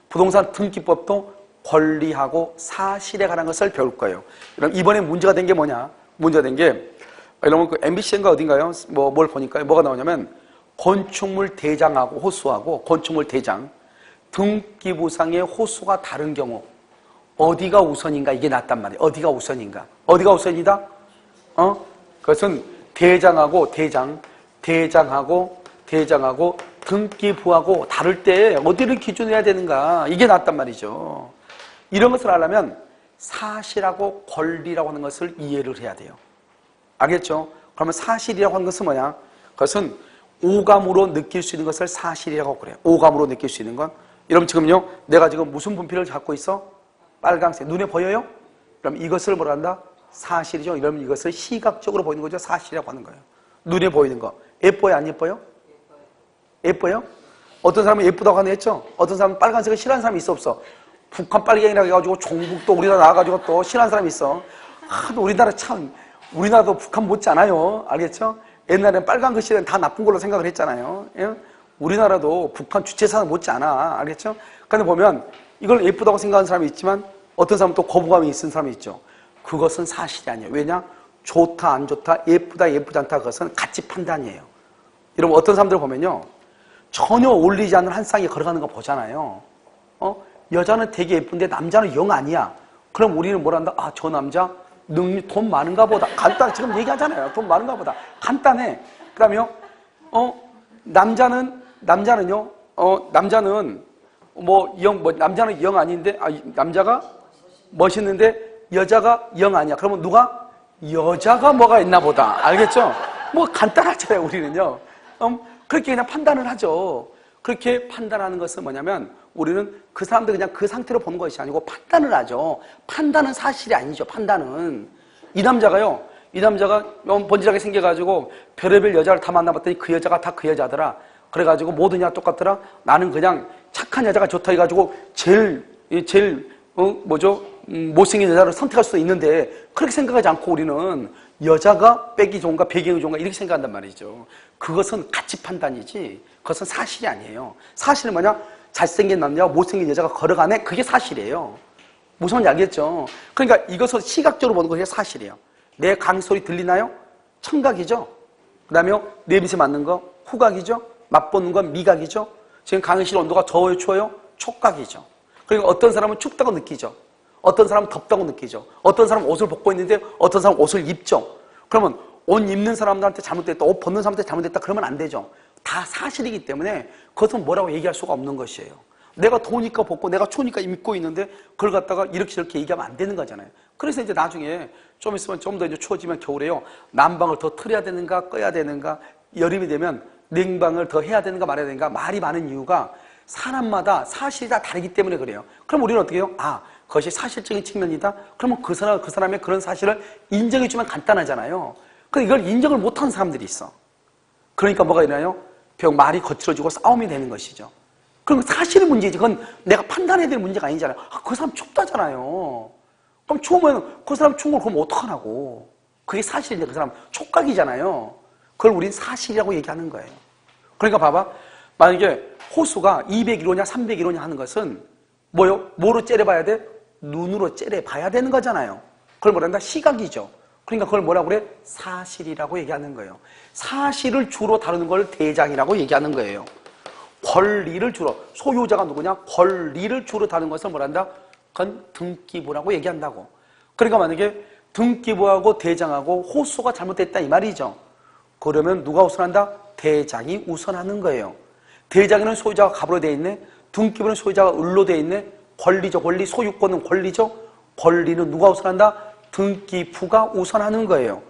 부동산 등기법도 권리하고 사실에 관한 것을 배울 거예요. 그럼 이번에 문제가 된 게 뭐냐? 문제가 된 게, 여러분 그 MBC인가 어딘가요? 뭘 보니까 뭐가 나오냐면 건축물 대장하고 호수하고 건축물 대장 등기부상의 호수가 다른 경우 어디가 우선인가 이게 낫단 말이에요. 어디가 우선인가? 어디가 우선이다? 그것은 대장하고 대장하고 등기부하고 다를 때 어디를 기준으로 해야 되는가? 이게 낫단 말이죠. 이런 것을 하려면 사실하고 권리라고 하는 것을 이해를 해야 돼요. 알겠죠? 그러면 사실이라고 하는 것은 뭐냐? 그것은 오감으로 느낄 수 있는 것을 사실이라고 그래요. 오감으로 느낄 수 있는 건. 여러분 지금요, 내가 지금 무슨 분필을 갖고 있어? 빨강색. 눈에 보여요? 그럼 이것을 뭐라 한다? 사실이죠. 이러면 이것을 시각적으로 보이는 거죠. 사실이라고 하는 거예요. 눈에 보이는 거. 예뻐요? 안 예뻐요? 예뻐요? 어떤 사람은 예쁘다고 하는 했죠? 어떤 사람은 빨간색을 싫어하는 사람이 있어 없어? 북한 빨갱이라고 해가지고 종북도 우리나라 나와가지고 또 싫어하는 사람이 있어. 우리나라 참, 우리나라도 북한 못지않아요. 알겠죠? 옛날엔 빨간 글씨는 다 나쁜 걸로 생각을 했잖아요. 예? 우리나라도 북한 주체사는 못지않아. 알겠죠? 근데 보면 이걸 예쁘다고 생각하는 사람이 있지만 어떤 사람은 또 거부감이 있는 사람이 있죠. 그것은 사실이 아니에요. 왜냐? 좋다 안 좋다, 예쁘다 예쁘지 않다, 그것은 가치 판단이에요. 여러분 어떤 사람들 보면요, 전혀 어울리지 않는 한 쌍이 걸어가는 거 보잖아요. 여자는 되게 예쁜데 남자는 영 아니야. 그럼 우리는 뭘 한다? 아, 저 남자 돈 많은가 보다. 간단, 지금 얘기하잖아요. 돈 많은가 보다. 간단해. 그 다음에요, 남자는 남자는 영 아닌데, 남자가 멋있는데 여자가 영 아니야. 그러면 누가? 여자가 뭐가 있나 보다. 알겠죠? 뭐 간단하잖아요, 우리는요. 그렇게 그냥 판단을 하죠. 그렇게 판단하는 것은 뭐냐면 우리는 그 사람들 그냥 그 상태로 보는 것이 아니고 판단을 하죠. 판단은 사실이 아니죠. 판단은. 이 남자가 번지하게 생겨가지고 별의별 여자를 다 만나봤더니 그 여자가 다 그 여자더라. 그래가지고 모든 여자 똑같더라. 나는 그냥 착한 여자가 좋다 해가지고 제일 못생긴 여자를 선택할 수도 있는데, 그렇게 생각하지 않고 우리는 여자가 빼기 좋은가 배경이 좋은가 이렇게 생각한단 말이죠. 그것은 가치 판단이지 그것은 사실이 아니에요. 사실은 뭐냐? 잘생긴 남자와 못생긴 여자가 걸어가네? 그게 사실이에요. 무슨 말인지 알겠죠? 그러니까 이것을 시각적으로 보는 것이 사실이에요. 내 강소리 들리나요? 청각이죠. 그 다음에 냄새 맡는 거 후각이죠. 맛보는 건 미각이죠. 지금 강의실 온도가 더워요 추워요? 촉각이죠. 그러니까 어떤 사람은 춥다고 느끼죠. 어떤 사람은 덥다고 느끼죠. 어떤 사람은 옷을 벗고 있는데 어떤 사람은 옷을 입죠. 그러면 옷 입는 사람들한테 잘못됐다, 옷 벗는 사람한테 잘못됐다 그러면 안 되죠. 다 사실이기 때문에 그것은 뭐라고 얘기할 수가 없는 것이에요. 내가 더우니까 벗고 내가 추우니까 입고 있는데 그걸 갖다가 이렇게 저렇게 얘기하면 안 되는 거잖아요. 그래서 이제 나중에 좀 있으면 좀 더 이제 추워지면 겨울에요, 난방을 더 틀어야 되는가 꺼야 되는가, 여름이 되면 냉방을 더 해야 되는가 말아야 되는가 말이 많은 이유가 사람마다 사실이 다 다르기 때문에 그래요. 그럼 우리는 어떻게 해요? 그것이 사실적인 측면이다? 그러면 그 사람의 그런 사실을 인정해주면 간단하잖아요. 근데 이걸 인정을 못하는 사람들이 있어. 그러니까 뭐가 일어나요? 말이 거칠어지고 싸움이 되는 것이죠. 그럼 사실의 문제지. 그건 내가 판단해야 될 문제가 아니잖아요. 그 사람 춥다잖아요. 그럼 추우면 그 사람 추운 걸 그러면 어떡하라고. 그게 사실인데 그 사람 촉각이잖아요. 그걸 우린 사실이라고 얘기하는 거예요. 그러니까 봐봐. 만약에 호수가 201호냐 301호냐 하는 것은 뭐로 째려봐야 돼? 눈으로 째려봐야 되는 거잖아요. 그걸 뭐라 한다? 시각이죠. 그러니까 그걸 뭐라고 그래? 사실이라고 얘기하는 거예요. 사실을 주로 다루는 걸 대장이라고 얘기하는 거예요. 권리를 주로, 소유자가 누구냐? 권리를 주로 다루는 것을 뭐라 한다? 그건 등기부라고 얘기한다고. 그러니까 만약에 등기부하고 대장하고 호수가 잘못됐다 이 말이죠. 그러면 누가 우선한다? 대장이 우선하는 거예요. 대장에는 소유자가 갑으로 되어 있네. 등기부는 소유자가 을로 되어 있네. 권리죠. 권리. 소유권은 권리죠. 권리는 누가 우선한다? 등기부가 우선하는 거예요.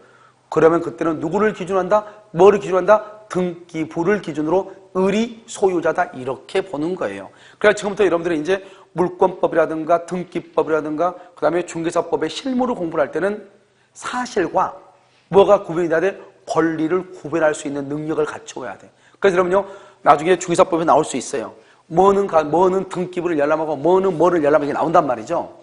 그러면 그때는 누구를 기준한다? 뭐를 기준한다? 등기부를 기준으로 을이 소유자다 이렇게 보는 거예요. 그래서 지금부터 여러분들이 이제 물권법이라든가 등기법이라든가 그 다음에 중개사법의 실무를 공부를 할 때는 사실과 뭐가 구분이 돼야 돼? 권리를 구별할 수 있는 능력을 갖춰야 돼. 그래서 여러분요, 나중에 중개사법에 나올 수 있어요. 뭐는 등기부를 열람하고 뭐는 뭐를 열람하게 나온단 말이죠.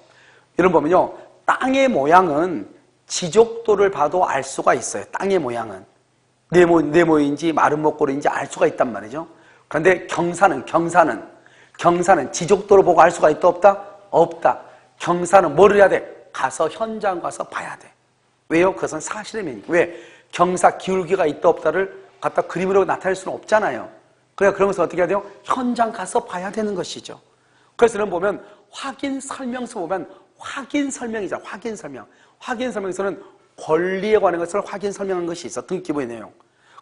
여러분 보면요, 땅의 모양은 지적도를 봐도 알 수가 있어요. 땅의 모양은 네모인지 마른 목골인지 알 수가 있단 말이죠. 그런데 경사는 지적도를 보고 알 수가 있다 없다? 없다. 경사는 뭐를 해야 돼? 가서 현장 가서 봐야 돼. 왜요? 그것은 사실의 면이니까. 왜? 경사 기울기가 있다 없다를 갖다 그림으로 나타낼 수는 없잖아요. 그러니까 그런 것을 어떻게 해야 돼요? 현장 가서 봐야 되는 것이죠. 그래서 여러분 보면 확인 설명서 보면 확인 설명이죠. 확인 설명. 확인 설명서는 권리에 관한 것을 확인 설명한 것이 있어. 등기부의 내용.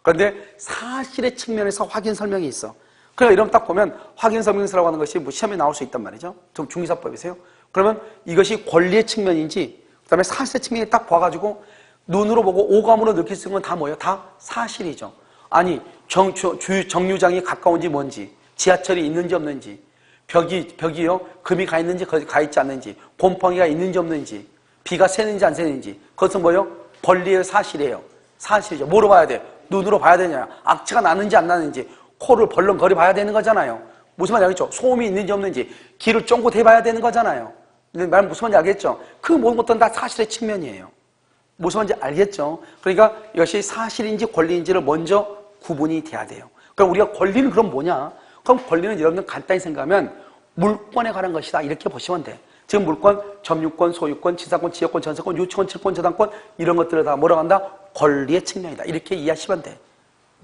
그런데 사실의 측면에서 확인 설명이 있어. 그러니까 이런 딱 보면 확인 설명서라고 하는 것이 뭐 시험에 나올 수 있단 말이죠. 좀 중개사법이세요. 그러면 이것이 권리의 측면인지 그다음에 사실의 측면이 딱 봐가지고 눈으로 보고 오감으로 느낄 수 있는 건 다 뭐예요? 다 사실이죠. 아니 정류장이 가까운지 뭔지, 지하철이 있는지 없는지, 벽이요 금이 가 있는지 가 있지 않는지, 곰팡이가 있는지 없는지, 비가 새는지 안 새는지, 그것은 뭐예요? 권리의 사실이에요. 사실이죠. 뭐로 봐야 돼? 눈으로 봐야 되냐? 악취가 나는지 안 나는지, 코를 벌렁거리 봐야 되는 거잖아요. 무슨 말인지 알겠죠? 소음이 있는지 없는지, 귀를 쫑긋 해봐야 되는 거잖아요. 근데 말 무슨 말인지 알겠죠? 그 모든 것들은 다 사실의 측면이에요. 무슨 말인지 알겠죠? 그러니까 이것이 사실인지 권리인지를 먼저 구분이 돼야 돼요. 그럼 우리가 권리는 그럼 뭐냐? 그럼 권리는 여러분들 간단히 생각하면 물권에 관한 것이다 이렇게 보시면 돼. 지금 물권, 점유권, 소유권, 지사권, 지역권, 전세권, 유치권, 칠권, 저당권 이런 것들을 다 뭐라고 한다? 권리의 측면이다 이렇게 이해하시면 돼.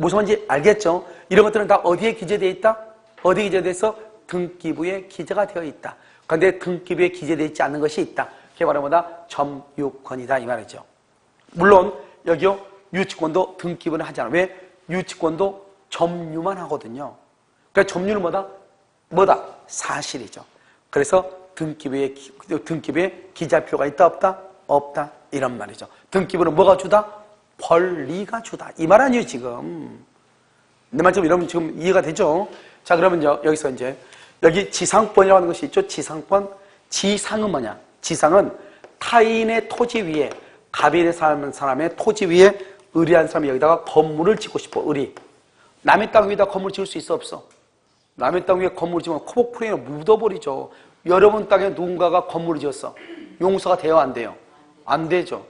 무슨 말인지 알겠죠? 이런 것들은 다 어디에 기재되어 있다? 어디에 기재되어 있어? 등기부에 기재가 되어 있다. 그런데 등기부에 기재되어 있지 않는 것이 있다. 그게 바로 뭐다? 점유권이다 이 말이죠. 물론 여기요 유치권도 등기부는 하지 않아. 왜? 유치권도 점유만 하거든요. 그러니까 점유는 뭐다? 사실이죠. 그래서 등기부에 기재할 필요가 있다 없다? 없다 이런 말이죠. 등기부는 뭐가 주다? 권리가 주다 이 말 아니에요 지금. 내 말처럼 이러면 지금 이해가 되죠? 자 그러면요 여기서 이제 여기 지상권이라고 하는 것이 있죠. 지상권. 지상은 뭐냐? 지상은 타인의 토지 위에 가변에 사는 사람의 토지 위에 의리한 사람이 여기다가 건물을 짓고 싶어. 의리. 남의 땅 위에다 건물 지을 수 있어 없어? 남의 땅 위에 건물 지으면 코복풀이에 묻어버리죠. 여러분 땅에 누군가가 건물을 지었어. 용서가 돼요 안 돼요? 안 되죠.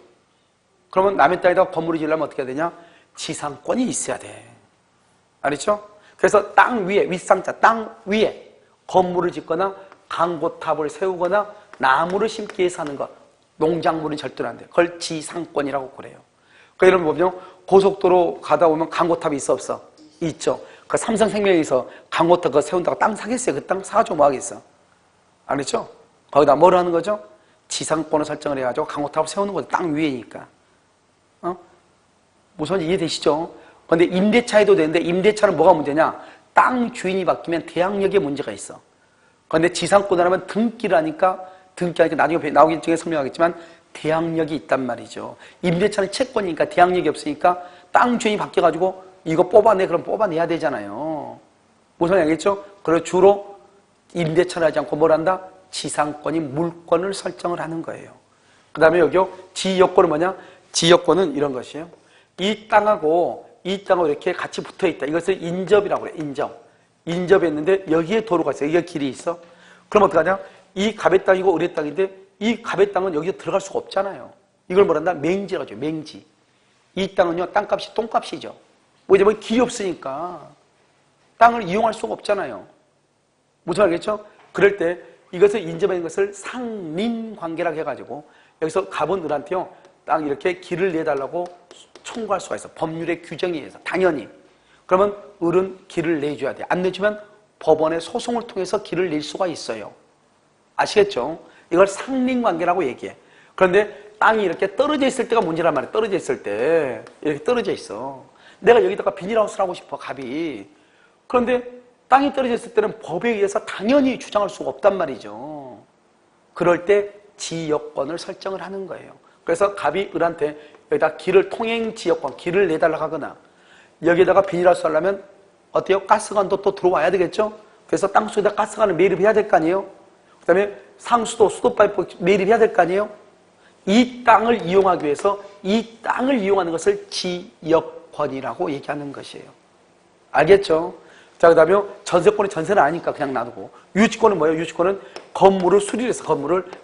그러면 남의 땅에다가 건물을 지으려면 어떻게 해야 되냐? 지상권이 있어야 돼. 알겠죠? 그래서 땅 위에 윗상자 땅 위에 건물을 짓거나 강고탑을 세우거나 나무를 심기 위해서 하는 것 농작물은 절대로 안 돼요. 그걸 지상권이라고 그래요. 그러니까 여러분 보면 고속도로 가다 보면 강고탑이 있어 없어? 있죠. 그 삼성생명에서 강고탑 그거 세운다고 땅 사겠어요? 그 땅 사가지고 뭐 하겠어? 알겠죠? 거기다 뭘 하는 거죠? 지상권을 설정을 해가지고 강고탑을 세우는 거죠. 땅 위에니까. 무슨 말인지 이해되시죠? 그런데 임대차에도 되는데 임대차는 뭐가 문제냐? 땅 주인이 바뀌면 대항력에 문제가 있어. 그런데 지상권을 하면 등기라니까 등기하니까 나중에 나오기 전에 설명하겠지만 대항력이 있단 말이죠. 임대차는 채권이니까 대항력이 없으니까 땅 주인이 바뀌어가지고 이거 뽑아내 그럼 뽑아내야 되잖아요. 무슨 말인지 알겠죠? 그래서 주로 임대차를 하지 않고 뭘 한다? 지상권이 물권을 설정을 하는 거예요. 그 다음에 여기요 지역권은 뭐냐? 지역권은 이런 것이에요. 이 땅하고 이렇게 같이 붙어 있다. 이것을 인접이라고 그래. 인접했는데 여기에 도로가 있어. 여기에 길이 있어. 그럼 어떡하냐? 이 갑의 땅이고 을의 땅인데 이 갑의 땅은 여기에 들어갈 수가 없잖아요. 이걸 뭐란다? 맹지라고 하죠. 맹지. 이 땅은요 땅값이 똥값이죠. 왜냐면 길이 없으니까 땅을 이용할 수가 없잖아요. 무슨 말이겠죠? 그럴 때 이것을 인접하는 것을 상린관계라고 해가지고 여기서 갑은 을한테요 땅 이렇게 길을 내달라고 청구할 수가 있어. 법률의 규정에 의해서 당연히. 그러면 을은 길을 내줘야 돼. 안 내주면 법원의 소송을 통해서 길을 낼 수가 있어요. 아시겠죠? 이걸 상린관계라고 얘기해. 그런데 땅이 이렇게 떨어져 있을 때가 문제란 말이야. 떨어져 있을 때 이렇게 떨어져 있어. 내가 여기다가 비닐하우스를 하고 싶어 갑이. 그런데 땅이 떨어져 있을 때는 법에 의해서 당연히 주장할 수가 없단 말이죠. 그럴 때 지역권을 설정을 하는 거예요. 그래서 갑이 을한테 여기다 길을 통행지역권 길을 내달라고 하거나 여기에다가 비닐하우스 하려면 어때요? 가스관도 또 들어와야 되겠죠? 그래서 땅 속에다 가스관을 매립해야 될 거 아니에요? 그 다음에 상수도 수도파이프 매립해야 될 거 아니에요? 이 땅을 이용하기 위해서 이 땅을 이용하는 것을 지역권이라고 얘기하는 것이에요. 알겠죠? 자, 그 다음에 전세권이 전세는 아니니까 그냥 놔두고. 유치권은 뭐예요? 유치권은 건물을 수리했어.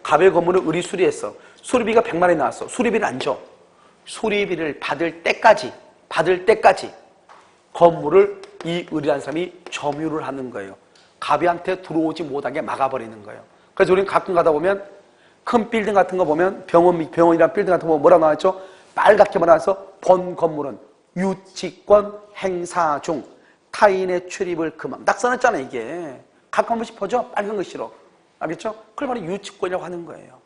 갑의 건물을 을이 수리했어. 수리비가 100만 원이 나왔어. 수리비를 안 줘. 수리비를 받을 때까지 건물을 이 을이라는 사람이 점유를 하는 거예요. 갑이한테 들어오지 못하게 막아버리는 거예요. 그래서 우리는 가끔 가다 보면 큰 빌딩 같은 거 보면 병원이란 빌딩 같은 거 보면 뭐라고 나와있죠? 빨갛게 나와서 본 건물은 유치권 행사 중 타인의 출입을 금함. 낙서놨잖아 이게. 가끔 한 번씩 보죠? 빨간 거 싫어. 알겠죠? 그걸 바로 유치권이라고 하는 거예요.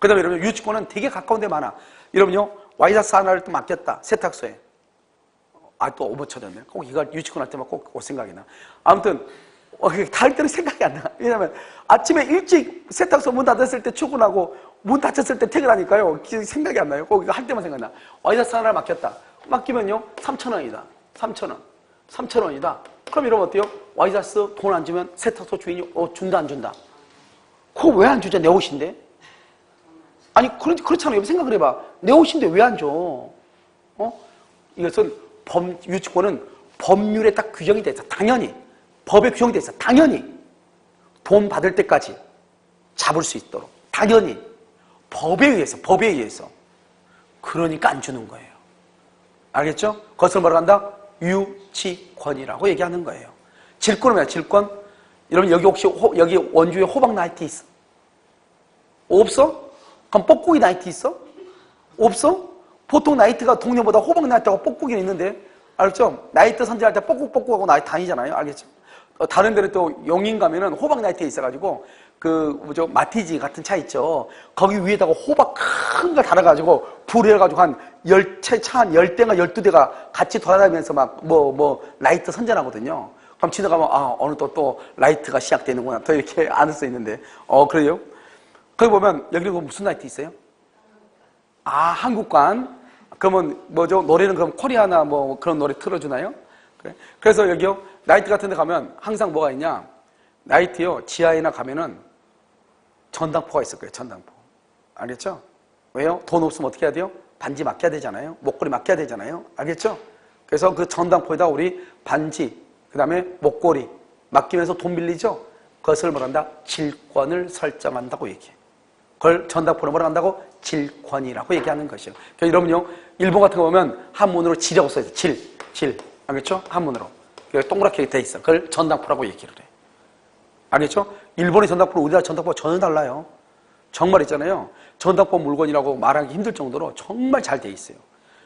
그 다음에 여러분 유치권은 되게 가까운 데 많아. 여러분요 와이셔츠 하나를 또 맡겼다. 세탁소에. 또 오버쳐졌네. 꼭 이거 유치권 할 때만 꼭 생각이 나. 아무튼 닿을 때는 생각이 안 나. 왜냐면 아침에 일찍 세탁소 문 닫았을 때 출근하고 문 닫혔을 때 퇴근하니까요. 생각이 안 나요. 꼭 이거 할 때만 생각나. 와이셔츠 하나를 맡겼다. 맡기면요 3,000원이다. 3,000원. 3,000원이다. 그럼 이러면 어때요? 와이셔츠 돈 안 주면 세탁소 주인이 준다 안 준다? 그거 왜 안 주죠? 내 옷인데? 아니 그렇잖아요. 생각을 해봐. 내 옷인데 왜 안 줘? 이것은 유치권은 법률에 딱 규정이 돼 있어. 당연히. 법에 규정이 돼 있어. 당연히. 돈 받을 때까지 잡을 수 있도록. 당연히. 법에 의해서. 그러니까 안 주는 거예요. 알겠죠? 그것을 뭐라고 한다? 유치권이라고 얘기하는 거예요. 질권은 뭐야? 질권? 여러분 여기 혹시 여기 원주에 호박 나이트 있어? 없어? 그럼 뽁뽁이 나이트 있어? 없어? 보통 나이트가 동네보다 호박 나이트가 뽁뽁이는 있는데 알죠? 나이트 선전할 때 뽁뽁뽁하고 나이트 다니잖아요. 알겠죠? 다른 데는 또 용인 가면은 호박 나이트에 있어가지고 마티즈 같은 차 있죠. 거기 위에다가 호박 큰 거 달아가지고 불을 해가지고 차 한 10대가 12대가 같이 돌아다니면서 라이트 선전하거든요. 그럼 지나가면, 어느 또 라이트가 시작되는구나. 또 이렇게 알 수 있는데. 그래요? 거기 보면, 여기는 무슨 라이트 있어요? 한국관. 그러면 노래는 그럼 코리아나 그런 노래 틀어주나요? 그래? 그래서 여기요, 나이트 같은 데 가면 항상 뭐가 있냐? 나이트요, 지하에나 가면은 전당포가 있을 거예요, 전당포. 알겠죠? 왜요? 돈 없으면 어떻게 해야 돼요? 반지 맡겨야 되잖아요. 목걸이 맡겨야 되잖아요. 알겠죠? 그래서 그 전당포에다 우리 반지, 그 다음에 목걸이 맡기면서 돈 빌리죠? 그것을 뭐란다? 질권을 설정한다고 얘기해. 그걸 전당포로 뭐라 한다고? 질권이라고 얘기하는 것이에요. 그러니까 여러분요, 일본 같은 거 보면 한문으로 질이라고 써있어요. 질. 알겠죠? 한문으로. 동그랗게 돼 있어. 그걸 전당포라고 얘기를 해. 알겠죠? 일본의 전당포는 우리나라 전당포가 전혀 달라요. 정말 있잖아요. 전당포 물건이라고 말하기 힘들 정도로 정말 잘 돼 있어요.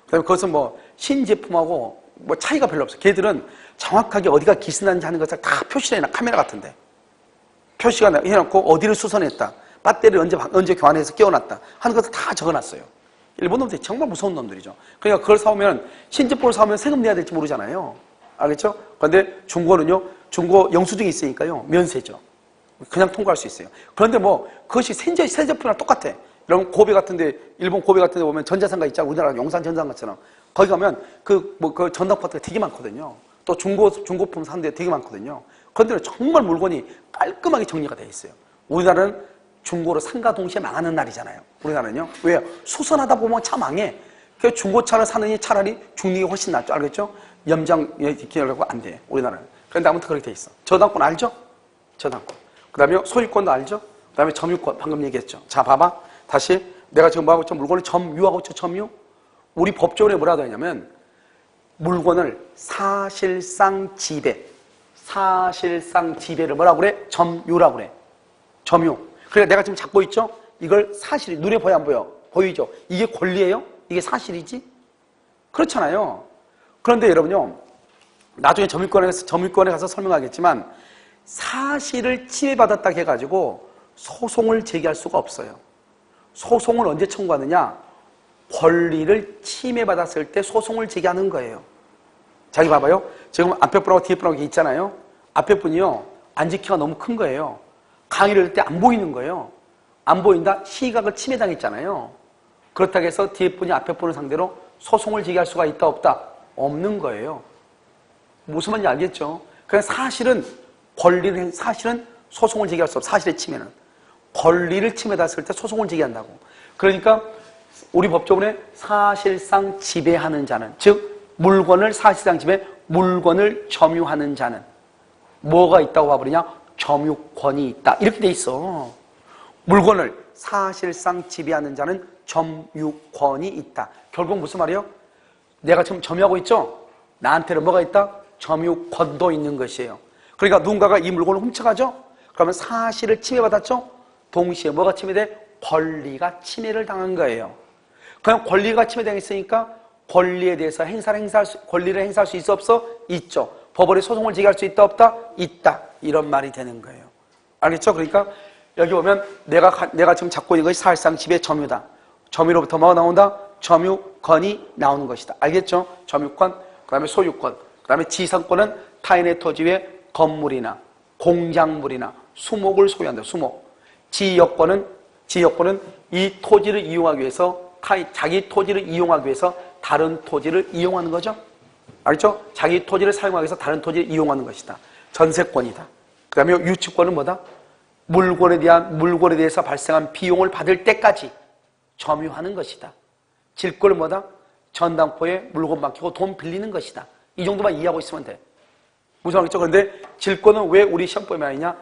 그 다음에 그것은 신제품하고 차이가 별로 없어요. 걔들은 정확하게 어디가 기스난지 하는 것을 다 표시를 해놔. 카메라 같은데. 표시가 해놓고 어디를 수선했다. 배터리를 언제 교환해서 끼워놨다. 하는 것을 다 적어놨어요. 일본 놈들이 정말 무서운 놈들이죠. 그러니까 그걸 사오면, 신제품을 사오면 세금 내야 될지 모르잖아요. 알겠죠? 그런데 중고는요, 중고 영수증이 있으니까요, 면세죠. 그냥 통과할 수 있어요. 그런데 그것이 새 제품이랑 똑같아. 여러분, 고베 같은데, 일본 고베 같은데 보면 전자상가 있잖아요. 우리나라 용산 전자상가처럼. 거기 가면 그 전당포 같은 게 되게 많거든요. 또 중고품 사는 데 되게 많거든요. 그런데 정말 물건이 깔끔하게 정리가 되어 있어요. 우리나라는 중고로 상가 동시에 망하는 날이잖아요. 우리나라는요. 왜요? 수선하다 보면 차 망해. 그래서 중고차를 사느니 차라리 중립이 훨씬 낫죠. 알겠죠? 염장 기하려고 안 돼. 우리나라는. 그런데 아무튼 그렇게 돼 있어. 저당권 알죠? 저당권. 그 다음에 소유권도 알죠? 그 다음에 점유권. 방금 얘기했죠. 자, 봐봐. 다시. 내가 지금 뭐하고 있죠? 물건을 점유하고 있죠? 점유? 우리 법조문에 뭐라고 하냐면, 물건을 사실상 지배. 사실상 지배를 뭐라고 그래? 점유라고 그래. 점유. 그러니까 내가 지금 잡고 있죠? 이걸 사실이, 눈에 보여 안 보여? 보이죠? 이게 권리예요? 이게 사실이지? 그렇잖아요. 그런데 여러분요, 나중에 점유권에 가서 설명하겠지만, 사실을 침해받았다 해가지고 소송을 제기할 수가 없어요. 소송을 언제 청구하느냐? 권리를 침해받았을 때 소송을 제기하는 거예요. 자기 봐봐요. 지금 앞에 분하고 뒤에 분하고 있잖아요. 앞에 분이요, 앉기가 너무 큰 거예요. 강의를 할 때 안 보이는 거예요. 안 보인다? 시각을 침해당했잖아요. 그렇다고 해서 뒤에 분이 앞에 분을 상대로 소송을 제기할 수가 있다 없다? 없는 거예요. 무슨 말인지 알겠죠? 그냥 사실은 소송을 제기할 수 없어. 사실의 침해는. 권리를 침해받았을 때 소송을 제기한다고. 그러니까 우리 법조문에 사실상 지배하는 자는, 즉 물건을 사실상 지배, 물건을 점유하는 자는 뭐가 있다고 봐버리냐? 점유권이 있다. 이렇게 돼 있어. 물건을 사실상 지배하는 자는 점유권이 있다. 결국 무슨 말이에요? 내가 지금 점유하고 있죠? 나한테는 뭐가 있다? 점유권도 있는 것이에요. 그러니까 누군가가 이 물건을 훔쳐가죠? 그러면 사실을 침해받았죠? 동시에 뭐가 침해돼? 권리가 침해를 당한 거예요. 그냥 권리가 침해당했으니까 권리에 대해서 권리를 행사할 수 있어 없어? 있죠. 법원에 소송을 제기할 수 있다 없다? 있다. 이런 말이 되는 거예요. 알겠죠? 그러니까 여기 보면 내가 지금 잡고 있는 것이 사실상 지배 점유다. 점유로부터 뭐가 나온다? 점유권이 나오는 것이다. 알겠죠? 점유권, 그 다음에 소유권, 그 다음에 지상권은 타인의 토지 위에 건물이나 공작물이나 수목을 소유한다. 수목. 지역권은 이 토지를 이용하기 위해서 자기 토지를 이용하기 위해서 다른 토지를 이용하는 거죠. 알겠죠? 자기 토지를 사용하기 위해서 다른 토지를 이용하는 것이다. 전세권이다. 그 다음에 유치권은 뭐다? 물건에 대해서 발생한 비용을 받을 때까지 점유하는 것이다. 질권은 뭐다? 전당포에 물건 맡기고 돈 빌리는 것이다. 이 정도만 이해하고 있으면 돼. 무슨 말이죠? 그런데 질권은 왜 우리 시험범위 아니냐?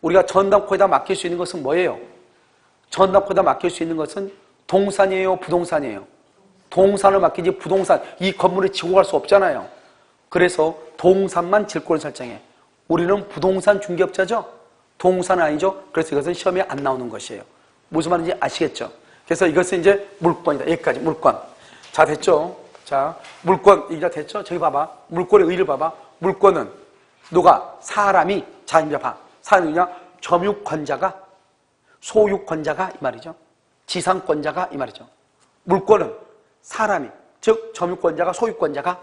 우리가 전당포에다 맡길 수 있는 것은 뭐예요? 전당포에다 맡길 수 있는 것은 동산이에요? 부동산이에요? 동산을 맡기지 부동산, 이 건물을 지고 갈 수 없잖아요. 그래서 동산만 질권을 설정해. 우리는 부동산 중개업자죠? 동산은 아니죠? 그래서 이것은 시험에 안 나오는 것이에요. 무슨 말인지 아시겠죠? 그래서 이것은 이제 물권이다. 여기까지 물권. 자, 됐죠? 자, 물권, 이게 됐죠? 저기 봐봐. 물권의 의의를 봐봐. 물권은 누가? 사람이, 자, 이제 봐. 사람이냐? 점유권자가, 소유권자가 이 말이죠. 지상권자가 이 말이죠. 물권은 사람이, 즉 점유권자가, 소유권자가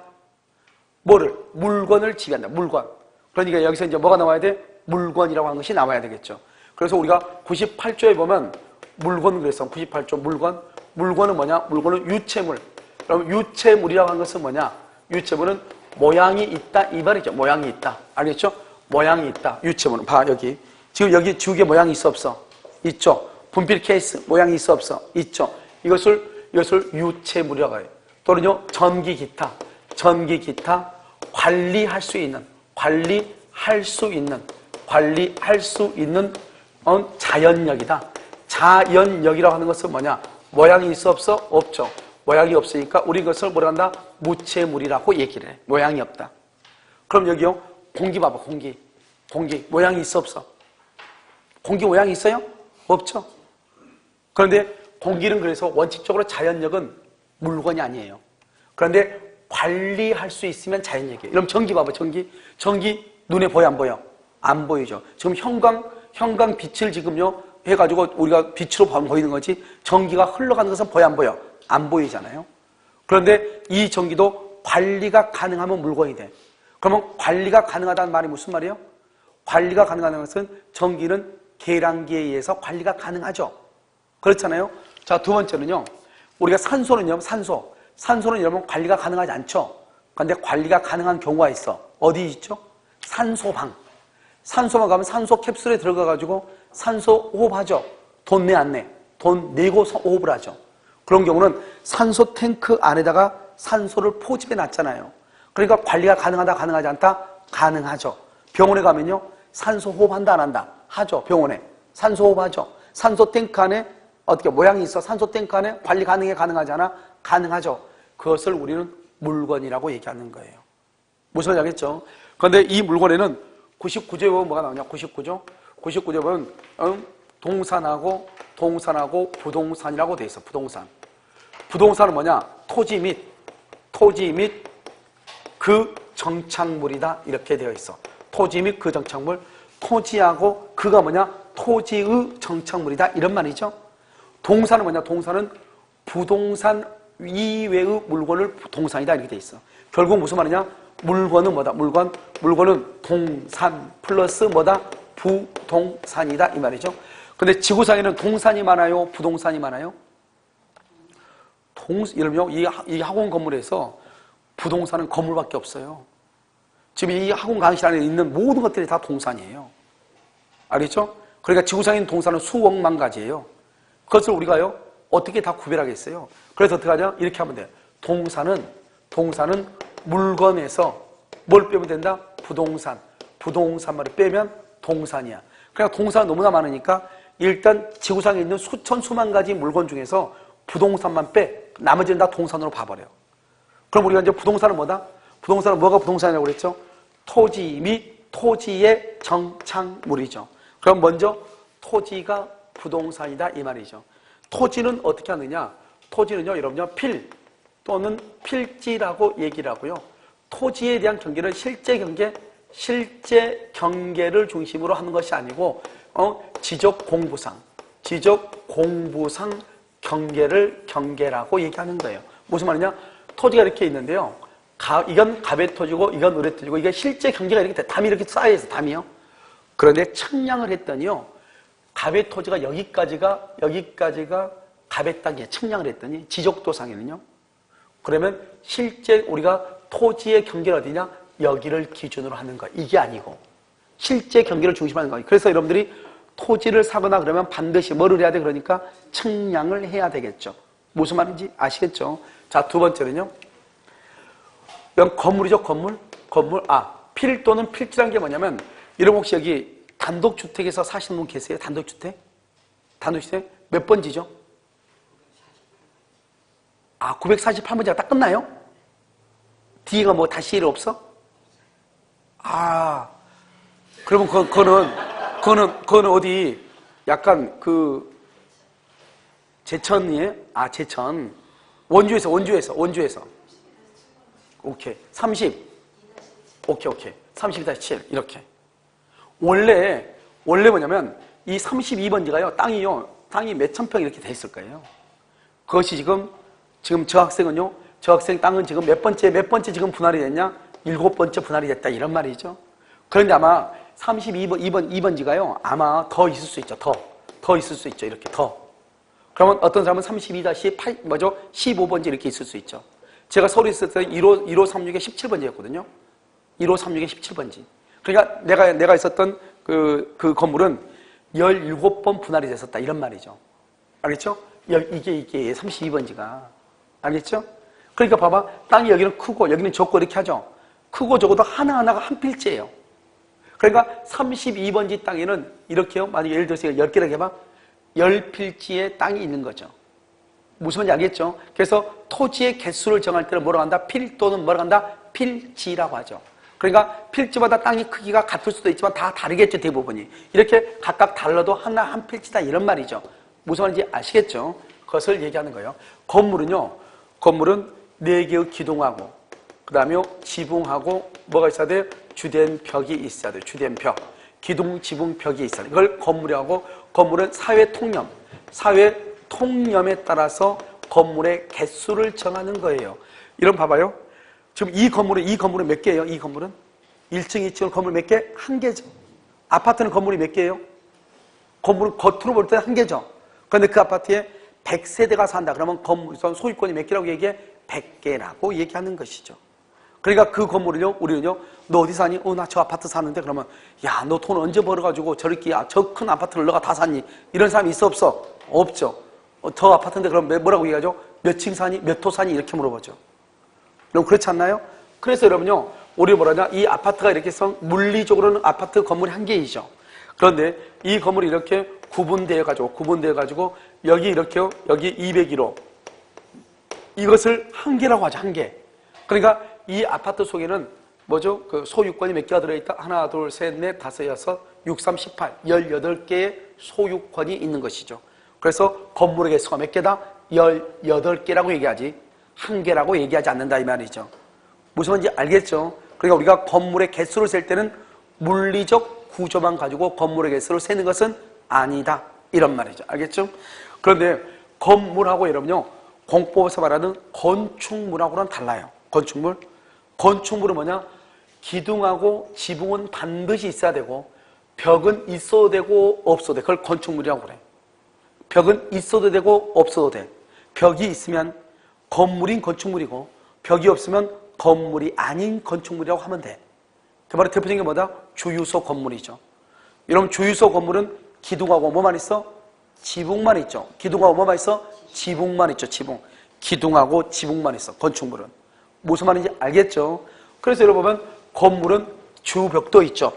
뭐를? 물건을 지배한다. 물건. 그러니까 여기서 이제 뭐가 나와야 돼? 물건이라고 하는 것이 나와야 되겠죠. 그래서 우리가 98조에 보면 물건 그랬어. 98조 물건. 물건은 뭐냐? 물건은 유체물. 그럼 유체물이라고 하는 것은 뭐냐? 유체물은 모양이 있다 이 말이죠. 모양이 있다. 알겠죠? 모양이 있다. 유체물은 봐 여기. 지금 여기 지우개 모양이 있어 없어? 있죠. 분필 케이스 모양이 있어 없어? 있죠. 이것을 유체물이라고 해요. 또는요 전기 기타 관리할 수 있는 자연력이다. 자연력이라고 하는 것은 뭐냐? 모양이 있어 없어? 없죠. 모양이 없으니까 우리 이것을 뭐라 한다? 무체물이라고 얘기를 해. 모양이 없다. 그럼 여기요 공기 봐봐. 공기 모양이 있어 없어? 공기 모양이 있어요? 없죠. 그런데 공기는 그래서 원칙적으로 자연력은 물건이 아니에요. 그런데 관리할 수 있으면 자연력이에요. 그럼 전기 봐봐. 전기 눈에 보여 안 보여? 안 보이죠. 지금 형광 빛을 지금요 해가지고 우리가 빛으로 보이는 거지 전기가 흘러가는 것은 보여 안 보여? 안 보이잖아요. 그런데 이 전기도 관리가 가능하면 물건이 돼. 그러면 관리가 가능하다는 말이 무슨 말이에요? 관리가 가능하다는 것은 전기는 계량기에 의해서 관리가 가능하죠. 그렇잖아요. 자, 두 번째는요. 우리가 산소는 여러분 관리가 가능하지 않죠. 그런데 관리가 가능한 경우가 있어. 어디 있죠? 산소방 가면 산소 캡슐에 들어가가지고 산소 호흡하죠. 돈 내 안 내? 돈 내고 호흡을 하죠. 그런 경우는 산소 탱크 안에다가 산소를 포집해 놨잖아요. 그러니까 관리가 가능하다 가능하지 않다? 가능하죠. 병원에 가면요 산소 호흡한다 안 한다? 하죠. 병원에 산소 호흡하죠. 산소 탱크 안에 어떻게 모양이 있어? 산소 탱크 안에 관리 가능해 가능하지 않아? 가능하죠. 그것을 우리는 물건이라고 얘기하는 거예요. 무슨 말인지 알겠죠? 그런데 이 물건에는 99조에 보면 뭐가 나오냐? 99조에 보면 동산하고 부동산이라고 돼 있어. 부동산은 뭐냐? 토지 및 그 정착물이다 이렇게 되어 있어. 토지 및 그 정착물. 토지하고 그가 뭐냐? 토지의 정착물이다 이런 말이죠. 동산은 뭐냐? 동산은 부동산 이외의 물건을 동산이다 이렇게 돼 있어. 결국 무슨 말이냐? 물건은 뭐다? 물건은 동산 플러스 뭐다? 부동산이다 이 말이죠. 근데 지구상에는 동산이 많아요? 부동산이 많아요? 예를 들면 이 학원 건물에서 부동산은 건물밖에 없어요. 지금 이 학원 강의실 안에 있는 모든 것들이 다 동산이에요. 알겠죠? 그러니까 지구상에 있는 동산은 수억만 가지예요. 그것을 우리가요 어떻게 다 구별하겠어요? 그래서 어떻게 하냐? 이렇게 하면 돼요. 동산은 물건에서 뭘 빼면 된다? 부동산만을 빼면 동산이야. 그러니까 동산은 너무나 많으니까 일단 지구상에 있는 수천 수만 가지 물건 중에서 부동산만 빼. 나머지는 다 동산으로 봐버려. 그럼 우리가 이제 부동산은 뭐다? 부동산은 뭐가 부동산이라고 그랬죠? 토지 및 토지의 정착물이죠. 그럼 먼저 토지가 부동산이다 이 말이죠. 토지는 어떻게 하느냐? 토지는요 여러분요 필 또는 필지라고 얘기를 하고요. 토지에 대한 경계는 실제 경계를 중심으로 하는 것이 아니고 지적 공부상 경계라고 얘기하는 거예요. 무슨 말이냐? 토지가 이렇게 있는데요. 이건 갑의 토지고 이건 을의 토지고 이게 실제 경계가 이렇게 돼. 담이 이렇게 쌓여있어. 담이요. 그런데 측량을 했더니요. 갑의 토지가 여기까지가 갑의 땅이에요. 측량을 했더니 지적도상에는요. 그러면 실제 우리가 토지의 경계는 어디냐? 여기를 기준으로 하는 거예요. 이게 아니고 실제 경계를 중심으로 하는 거예요. 그래서 여러분들이 토지를 사거나 그러면 반드시 뭐를 해야 돼? 그러니까 측량을 해야 되겠죠. 무슨 말인지 아시겠죠? 자, 두 번째는요. 이건 건물이죠. 건물. 필 또는 필지라는 게 뭐냐면 여러분 혹시 여기 단독주택에서 사시는 분 계세요? 단독주택 몇 번지죠? 948번지가 딱 끝나요? 뒤가 뭐 다시 일 없어? 그러면 그거는 어디 약간 제천이에요? 제천 원주에서 오케이. 30. 오케이. 32-7. 이렇게. 원래 뭐냐면, 이 32번지가요, 땅이 몇천 평 이렇게 돼 있을 거예요. 그것이 지금 저 학생은요, 저 학생 땅은 지금 몇 번째 지금 분할이 됐냐? 7번째 분할이 됐다. 이런 말이죠. 그런데 아마 2번지가요, 아마 더 있을 수 있죠. 더 있을 수 있죠. 이렇게 더. 그러면 어떤 사람은 15번지 이렇게 있을 수 있죠. 제가 서울에 있을 때 1536에 17번지였거든요. 1536에 17번지. 그러니까 내가 있었던 그 건물은 17번 분할이 됐었다. 이런 말이죠. 알겠죠? 이게 32번지가. 알겠죠? 그러니까 봐봐. 땅이 여기는 크고 여기는 적고 이렇게 하죠. 크고 적어도 하나하나가 한 필지예요. 그러니까 32번지 땅에는 이렇게요. 만약에 예를 들어서 10개라고 해봐. 10필지의 땅이 있는 거죠. 무슨 말인지 알겠죠? 그래서 토지의 개수를 정할 때는 뭐라고 한다? 필 또는 뭐라고 한다? 필지라고 하죠. 그러니까 필지마다 땅이 크기가 같을 수도 있지만 다 다르겠죠, 대부분이. 이렇게 각각 달라도 하나 한 필지다 이런 말이죠. 무슨 말인지 아시겠죠? 그것을 얘기하는 거예요. 건물은 4개의 기둥하고 그 다음에 지붕하고 뭐가 있어야 돼요? 주된 벽이 있어야 돼요. 주된 벽. 기둥, 지붕, 벽이 있어야 돼요. 이걸 건물이라고 하고, 건물은 사회 통념에 따라서 건물의 개수를 정하는 거예요. 이런 봐봐요. 지금 이 건물은 몇 개예요? 이 건물은 1층, 2층 건물 몇 개? 한 개죠. 아파트는 건물이 몇 개예요? 건물은 겉으로 볼 때 한 개죠. 그런데 그 아파트에 100세대가 산다. 그러면 건물 소유권이 몇 개라고 얘기해? 100개라고 얘기하는 것이죠. 그러니까 그 건물을요, 우리는요, 너 어디 사니? 나 저 아파트 사는데. 그러면 야, 너 돈 언제 벌어가지고 저렇게 저 큰 아파트를 너가 다 샀니? 이런 사람이 있어 없어? 없죠. 저 아파트인데 그럼 뭐라고 얘기하죠? 몇 층 사니? 몇 호 사니? 이렇게 물어보죠. 여러분 그렇지 않나요? 그래서 여러분요, 우리 뭐라냐, 이 아파트가 이렇게 해서 물리적으로는 아파트 건물이 한 개이죠. 그런데 이 건물이 이렇게 구분되어 가지고 여기 이렇게요, 여기 201호 이것을 한 개라고 하죠. 한 개. 그러니까 이 아파트 속에는 뭐죠? 그 소유권이 몇 개가 들어있다? 하나, 둘, 셋, 넷, 다섯, 여섯, 6, 3, 18, 18개의 소유권이 있는 것이죠. 그래서 건물의 개수가 몇 개다? 18개라고 얘기하지 한 개라고 얘기하지 않는다 이 말이죠. 무슨 말인지 알겠죠? 그러니까 우리가 건물의 개수를 셀 때는 물리적 구조만 가지고 건물의 개수를 세는 것은 아니다 이런 말이죠. 알겠죠? 그런데 건물하고 여러분요, 공법에서 말하는 건축물하고는 달라요. 건축물은 뭐냐? 기둥하고 지붕은 반드시 있어야 되고 벽은 있어도 되고 없어도 돼. 그걸 건축물이라고 그래. 벽은 있어도 되고 없어도 돼. 벽이 있으면 건물인 건축물이고 벽이 없으면 건물이 아닌 건축물이라고 하면 돼. 그 말의 대표적인 게 뭐다? 주유소 건물이죠. 여러분 주유소 건물은 기둥하고 뭐만 있어? 지붕만 있죠. 기둥하고 뭐만 있어? 지붕만 있죠. 기둥하고 지붕만 있어. 건축물은. 무슨 말인지 알겠죠? 그래서 여러분 보면 건물은 주벽도 있죠.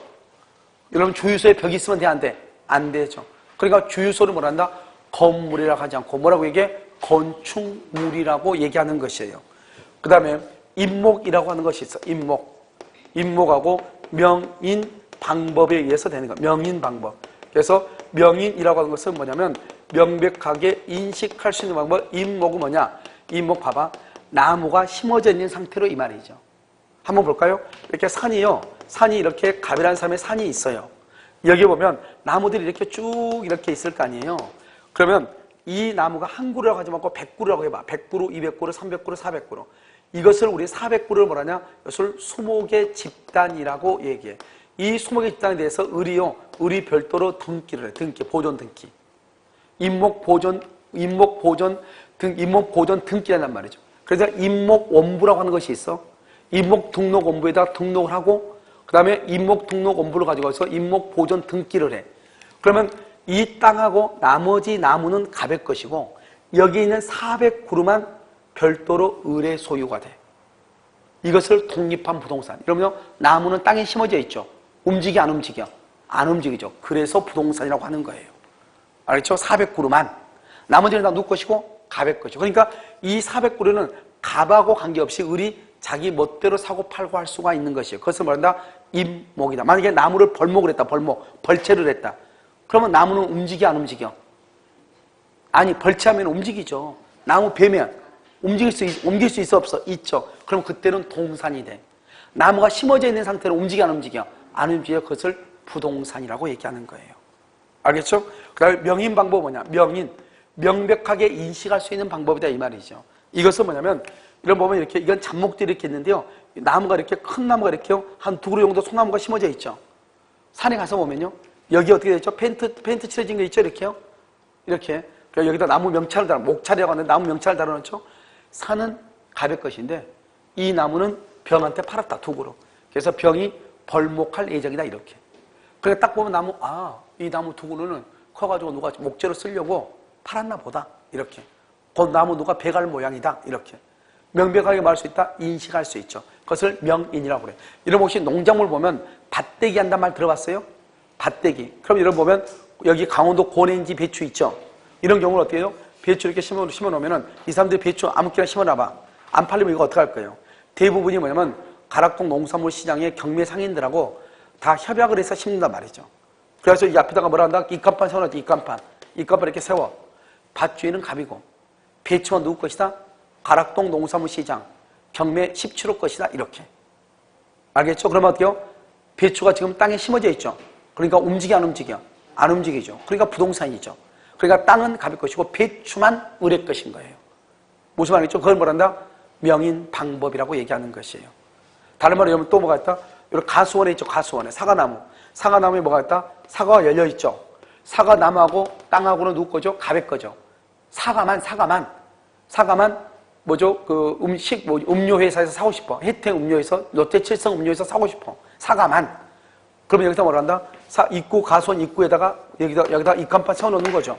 여러분 주유소에 벽이 있으면 돼? 안 돼? 안 되죠. 그러니까 주유소를 뭐라 한다? 건물이라고 하지 않고 뭐라고 얘기해? 건축물이라고 얘기하는 것이에요. 그 다음에 임목이라고 하는 것이 있어. 임목하고 명인 방법에 의해서 되는 거. 명인 방법. 그래서 명인이라고 하는 것은 뭐냐면 명백하게 인식할 수 있는 방법. 임목은 뭐냐? 임목 봐봐. 나무가 심어져 있는 상태로 이 말이죠. 한번 볼까요? 이렇게 산이 이렇게 가비란 섬에 산이 있어요. 여기 보면 나무들이 이렇게 쭉 이렇게 있을 거 아니에요. 그러면 이 나무가 한 그루라고 하지 말고 100그루라고 해봐. 100그루, 200그루, 300그루, 400그루. 이것을 우리 400그루를 뭐라냐? 이것을 수목의 집단이라고 얘기해. 이 수목의 집단에 대해서 을이 별도로 등기를 해. 보존 등기. 임목 보존 등기라는 말이죠. 그래서 임목원부라고 하는 것이 있어. 임목 등록원부에다 등록을 하고 그 다음에 임목 등록원부를 가지고 와서 임목 보존 등기를 해. 그러면 이 땅하고 나머지 나무는 갑의 것이고 여기 있는 400그루만 별도로 을의 소유가 돼. 이것을 독립한 부동산. 여러분요, 나무는 땅에 심어져 있죠. 움직여 안 움직여? 안 움직이죠. 그래서 부동산이라고 하는 거예요. 알겠죠? 400그루만. 나머지는 다 누구 것이고 갑의 것이죠. 그러니까 이 400그루는 갑하고 관계없이 을이 자기 멋대로 사고 팔고 할 수가 있는 것이에요. 그것을 말한다? 임목이다. 만약에 나무를 벌목을 했다. 벌채를 했다. 그러면 나무는 움직여 안 움직여? 아니, 벌채하면 움직이죠. 나무 베면 옮길 수 있어 없어? 있죠. 그럼 그때는 동산이 돼. 나무가 심어져 있는 상태로 움직여 안 움직여? 안 움직여. 그것을 부동산이라고 얘기하는 거예요. 알겠죠? 그 다음에 명인 방법은 뭐냐? 명인, 명백하게 인식할 수 있는 방법이다 이 말이죠. 이것은 뭐냐면 이런 보면 이렇게 이건 잡목들이 이렇게 있는데요. 나무가 이렇게 큰 나무가 이렇게요. 한 두 그루 정도 소나무가 심어져 있죠. 산에 가서 보면요. 여기 어떻게 되죠? 페인트 칠해진 거 있죠? 이렇게요. 이렇게. 그러니까 여기다 나무 명찰을 달아, 목차라고 하는데 나무 명찰을 달아놓죠. 산은 가bec 것인데 이 나무는 병한테 팔았다, 두 그루. 그래서 병이 벌목할 예정이다, 이렇게. 그러니까 딱 보면 나무, 이 나무 두 그루는 커가지고 누가 목재로 쓰려고 팔았나 보다, 이렇게. 그 나무 누가 배갈 모양이다, 이렇게. 명백하게 말할 수 있다, 인식할 수 있죠. 그것을 명인이라고 그래요. 이런 혹시 농작물 보면 밭대기 한단 말 들어봤어요? 밭대기. 그럼 이런 보면 여기 강원도 고랭지 배추 있죠? 이런 경우는 어떻게 해요? 배추 이렇게 심어 놓으면은 이 사람들이 배추 아무렇게나 심어놔봐. 안 팔리면 이거 어떡할 거예요? 대부분이 뭐냐면 가락동 농산물 시장의 경매 상인들하고 다 협약을 해서 심는단 말이죠. 그래서 이 앞에다가 뭐라 한다? 입간판 세워놨지, 입간판. 입간판 이렇게 세워. 밭 주인은 갑이고 배추가 누구 것이다? 가락동 농산물 시장 경매 17호 것이다, 이렇게. 알겠죠? 그러면 어때요? 배추가 지금 땅에 심어져 있죠. 그러니까 움직여 안 움직여? 안 움직이죠. 그러니까 부동산이죠. 그러니까 땅은 갑의 것이고 배추만 을의 것인 거예요. 무슨 말이죠? 그걸 뭐란다? 명인 방법이라고 얘기하는 것이에요. 다른 말로 하면 또 뭐가 있다? 여기 가수원에 있죠. 가수원에 사과나무. 사과나무에 뭐가 있다? 사과가 열려 있죠. 사과나무하고 땅하고는 누구 거죠? 갑의 거죠. 사과만 뭐죠? 그 음료 회사에서 사고 싶어. 혜택 음료에서, 롯데 칠성 음료에서 사고 싶어. 사과만. 그러면 여기다 뭐라 한다? 입구, 가수원 입구에다가 여기다 입간판 세워놓는 거죠.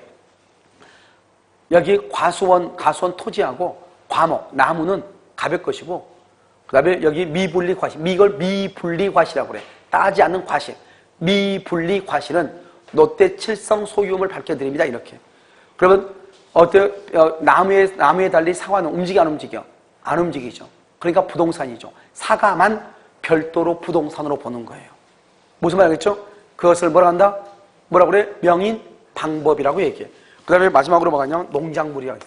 여기 가수원 토지하고 과목, 나무는 갑의 것이고, 그 다음에 여기 미분리 과실, 이걸 미분리 과실이라고 그래. 따지 않는 과실. 미분리 과실은 롯데 칠성 소유음을 밝혀드립니다, 이렇게. 그러면 어때요? 나무에 달리 사과는 움직여 안 움직여? 안 움직이죠. 그러니까 부동산이죠. 사과만 별도로 부동산으로 보는 거예요. 무슨 말이겠죠? 그것을 뭐라 한다? 뭐라 그래? 명인 방법이라고 얘기해. 그 다음에 마지막으로 뭐가 있냐면 농작물이야.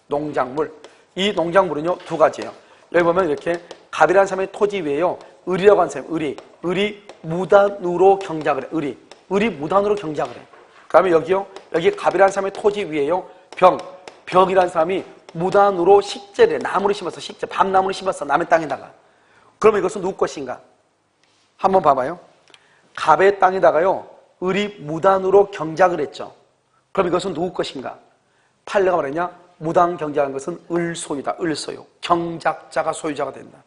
농작물. 이 농작물은요, 두 가지예요. 여기 보면 이렇게 갑이라는 사람의 토지 위에요. 을이라고 하는 사람, 을이 무단으로 경작을 해. 을이 무단으로 경작을 해. 그 다음에 여기요. 여기 갑이라는 사람의 토지 위에요. 병이라는 사람이 무단으로 식재를 해. 나무를 심었어. 식재. 밤나무를 심었어. 남의 땅에다가. 그러면 이것은 누구 것인가? 한번 봐봐요. 갑의 땅에다가요. 을이 무단으로 경작을 했죠. 그럼 이것은 누구 것인가? 판례가 말했냐? 무단 경작한 것은 을 소유다. 을 소유. 경작자가 소유자가 된다.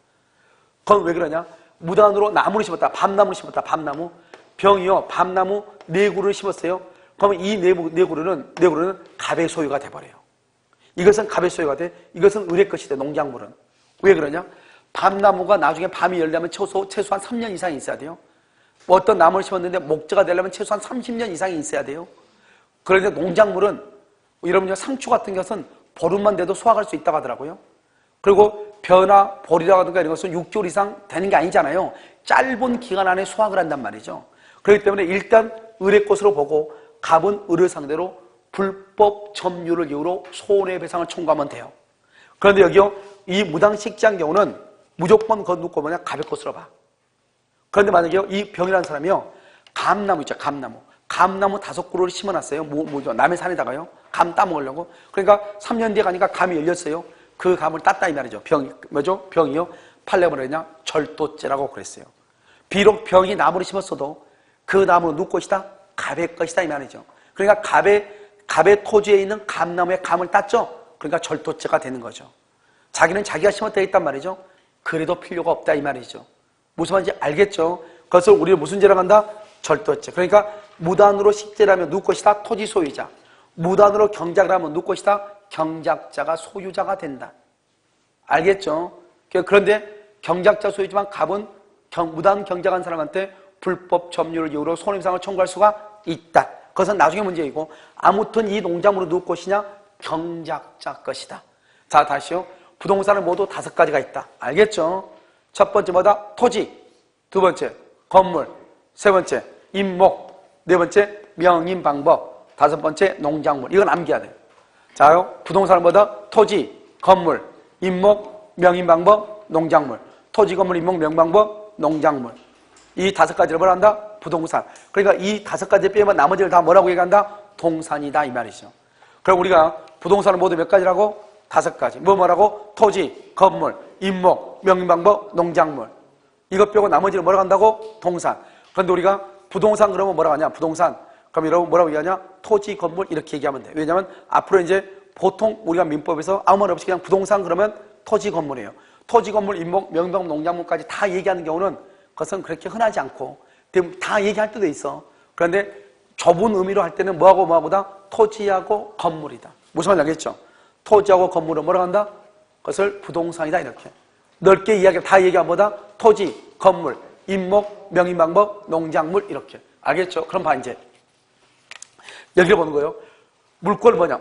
그럼 왜 그러냐? 무단으로 나무를 심었다. 밤나무를 심었다. 밤나무. 병이요. 밤나무 4그루를 심었어요. 그러면 이 네 그루는 갑의 소유가 돼버려요. 이것은 갑의 소유가 돼. 이것은 을의 것이 돼. 농작물은. 왜 그러냐? 밤나무가 나중에 밤이 열려면 최소한 3년 이상이 있어야 돼요. 뭐 어떤 나무를 심었는데 목재가 되려면 최소한 30년 이상이 있어야 돼요. 그런데 농작물은 여러분 상추 같은 것은 보름만 돼도 수확할 수 있다고 하더라고요. 그리고 벼나 보리라든가 이런 것은 6개월 이상 되는 게 아니잖아요. 짧은 기간 안에 수확을 한단 말이죠. 그렇기 때문에 일단 을의 것으로 보고 갑은 을을 상대로 불법 점유를 이유로 손해배상을 청구하면 돼요. 그런데 여기요, 이 무당식지한 경우는 무조건 거두고 뭐냐? 갑의 것으로 봐. 그런데 만약에요, 이 병이라는 사람이요, 감나무 있죠, 감나무 5그루를 심어놨어요. 남의 산에다가요. 감 따먹으려고. 그러니까 3년 뒤에 가니까 감이 열렸어요. 그 감을 땄다 이 말이죠. 병이요. 판례가 뭐냐? 절도죄라고 그랬어요. 비록 병이 나무를 심었어도 그 나무는 누구 것이다? 갑의 것이다 이 말이죠. 그러니까 갑의 토지에 있는 감나무의 감을 땄죠. 그러니까 절도죄가 되는 거죠. 자기는 자기가 심었다 했단 말이죠. 그래도 필요가 없다 이 말이죠. 무슨 말인지 알겠죠? 그것을 우리는 무슨 죄라고 한다? 절도죄. 그러니까 무단으로 식재라면 누구 것이다? 토지 소유자. 무단으로 경작을 하면 누구 것이다? 경작자가 소유자가 된다. 알겠죠? 그런데 경작자 소유지만 갑은 무단 경작한 사람한테 불법 점유를 이유로 손해배상을 청구할 수가 있다. 그것은 나중에 문제이고, 아무튼 이 농작물은 누구 것이냐? 경작자 것이다. 자, 다시요. 부동산은 모두 5가지가 있다. 알겠죠? 첫 번째 뭐다? 토지. 두 번째 건물. 세 번째 임목. 네 번째 명인방법. 5번째 농작물. 이건 암기해야 돼요. 자요. 부동산은 뭐다? 토지, 건물, 임목, 명인방법, 농작물. 토지, 건물, 임목, 명인방법, 농작물. 이 5가지를 뭐라 한다? 부동산. 그러니까 이 5가지 빼면 나머지를 다 뭐라고 얘기한다? 동산이다 이 말이죠. 그럼 우리가 부동산은 모두 몇 가지라고? 5가지. 뭐라고? 토지, 건물, 임목, 명인방법, 농작물. 이것 빼고 나머지를 뭐라고 한다고? 동산. 그런데 우리가 부동산 그러면 뭐라고 하냐? 부동산. 그럼 여러분 뭐라고 얘기하냐? 토지, 건물 이렇게 얘기하면 돼. 왜냐하면 앞으로 이제 보통 우리가 민법에서 아무 말 없이 그냥 부동산 그러면 토지, 건물이에요. 토지, 건물, 임목, 명인방법, 농작물까지 다 얘기하는 경우는 그것은 그렇게 흔하지 않고 다 얘기할 때도 있어. 그런데 좁은 의미로 할 때는 뭐하고다? 토지하고 건물이다. 무슨 말인지 알겠죠? 토지하고 건물은 뭐라고 한다? 그것을 부동산이다 이렇게. 넓게 이야기를 다 얘기하면 뭐다? 토지, 건물, 임목, 명인방법, 농작물 이렇게. 알겠죠? 그럼 봐 이제. 여기를 보는 거예요. 물권은 뭐냐?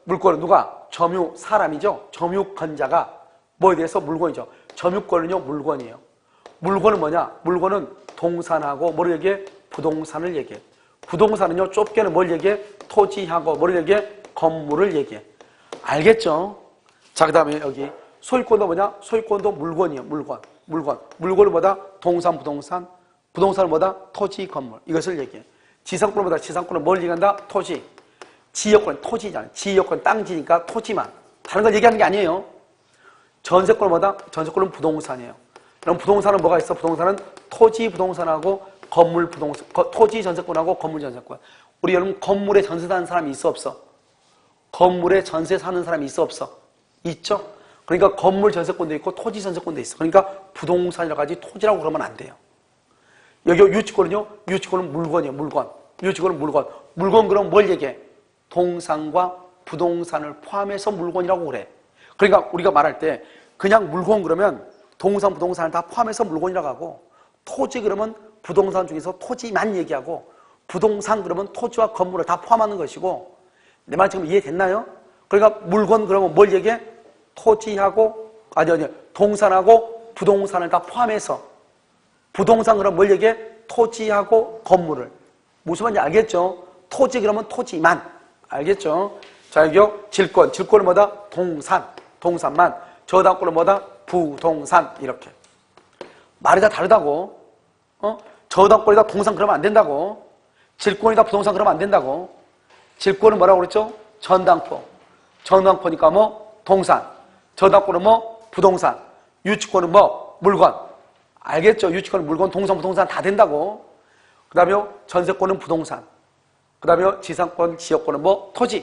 물권은 누가? 점유 사람이죠. 점유권자가 뭐에 대해서 물건이죠. 점유권은요 물건이에요. 물건은 뭐냐? 물건은 동산하고 뭐를 얘기해? 부동산을 얘기해. 부동산은요 좁게는 뭘 얘기해? 토지하고 뭐를 얘기해? 건물을 얘기해. 알겠죠? 자, 그 다음에 여기 소유권도 뭐냐? 소유권도 물건이에요. 물건은 뭐다? 동산, 부동산. 부동산은 뭐다? 토지, 건물. 이것을 얘기해. 지상권은 뭐다? 지상권은 뭘 얘기한다? 토지. 지역권은 토지잖아요. 지역권 땅지니까 토지만. 다른 걸 얘기하는 게 아니에요. 전세권은 뭐다? 전세권은 부동산이에요. 그럼 부동산은 뭐가 있어? 부동산은 토지 부동산하고 건물 부동산, 토지 전세권하고 건물 전세권. 우리 여러분 건물에 전세 사는 사람이 있어 없어? 건물에 전세 사는 사람이 있어 없어? 있죠? 그러니까 건물 전세권도 있고 토지 전세권도 있어. 그러니까 부동산이라고 하지 토지라고 그러면 안 돼요. 여기 유치권은요? 유치권은 물건이에요. 유치권은 물건. 물건 그럼 뭘 얘기해? 동산과 부동산을 포함해서 물건이라고 그래. 그러니까 우리가 말할 때 그냥 물건 그러면 동산, 부동산을 다 포함해서 물건이라고 하고 토지 그러면 부동산 중에서 토지만 얘기하고 부동산 그러면 토지와 건물을 다 포함하는 것이고 내 말 지금 이해됐나요? 그러니까 물건 그러면 뭘 얘기해? 토지하고 동산하고 부동산을 다 포함해서 부동산 그러면 뭘 얘기해? 토지하고 건물을. 무슨 말인지 알겠죠? 토지 그러면 토지만. 알겠죠? 자, 여기요. 질권은 뭐다? 동산만. 저당권은 뭐다? 부동산. 이렇게. 말이 다 다르다고. 저당권이다 동산 그러면 안 된다고. 질권이다 부동산 그러면 안 된다고. 질권은 뭐라고 그랬죠? 전당포니까 뭐? 동산. 저당권은 뭐? 부동산. 유치권은 뭐? 물건. 알겠죠? 유치권은 물건, 동산, 부동산 다 된다고. 그 다음에 전세권은 부동산. 그 다음에 지상권, 지역권은 뭐? 토지.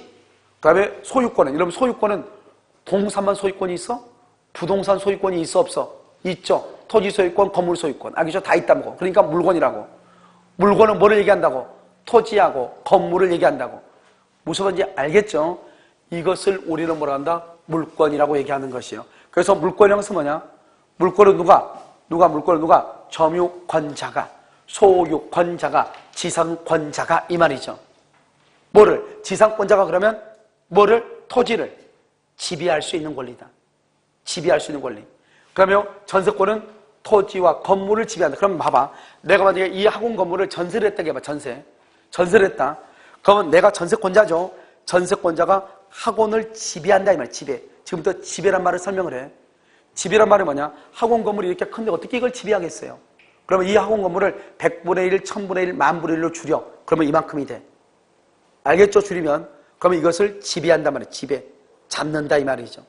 그 다음에 소유권은, 여러분 소유권은 동산만 소유권이 있어? 부동산 소유권이 있어 없어? 있죠. 토지 소유권, 건물 소유권. 알겠죠? 다 있다고. 그러니까 물건이라고. 물건은 뭐를 얘기한다고? 토지하고 건물을 얘기한다고. 무슨 말인지 알겠죠? 이것을 우리는 뭐라 한다? 물권이라고 얘기하는 것이에요. 그래서 물권의 형식은 뭐냐? 물권은 누가? 점유권자가, 소유권자가, 지상권자가 이 말이죠. 뭐를? 지상권자가 그러면 뭐를? 토지를 지배할 수 있는 권리다. 지배할 수 있는 권리. 그러면 전세권은 토지와 건물을 지배한다. 그럼 봐봐. 내가 만약에 이 학원 건물을 전세를 했다고 해봐. 전세를 했다. 그러면 내가 전세권자죠. 전세권자가 학원을 지배한다 이 말. 지금부터 지배란 말을 설명을 해. 지배란 말이 뭐냐? 학원 건물이 이렇게 큰데 어떻게 이걸 지배하겠어요? 그러면 이 학원 건물을 100분의 1, 1000분의 1, 10,000분의 1로 줄여. 그러면 이만큼이 돼. 알겠죠? 줄이면. 그러면 이것을 지배한단 말이에요. 지배. 잡는다 이 말이죠.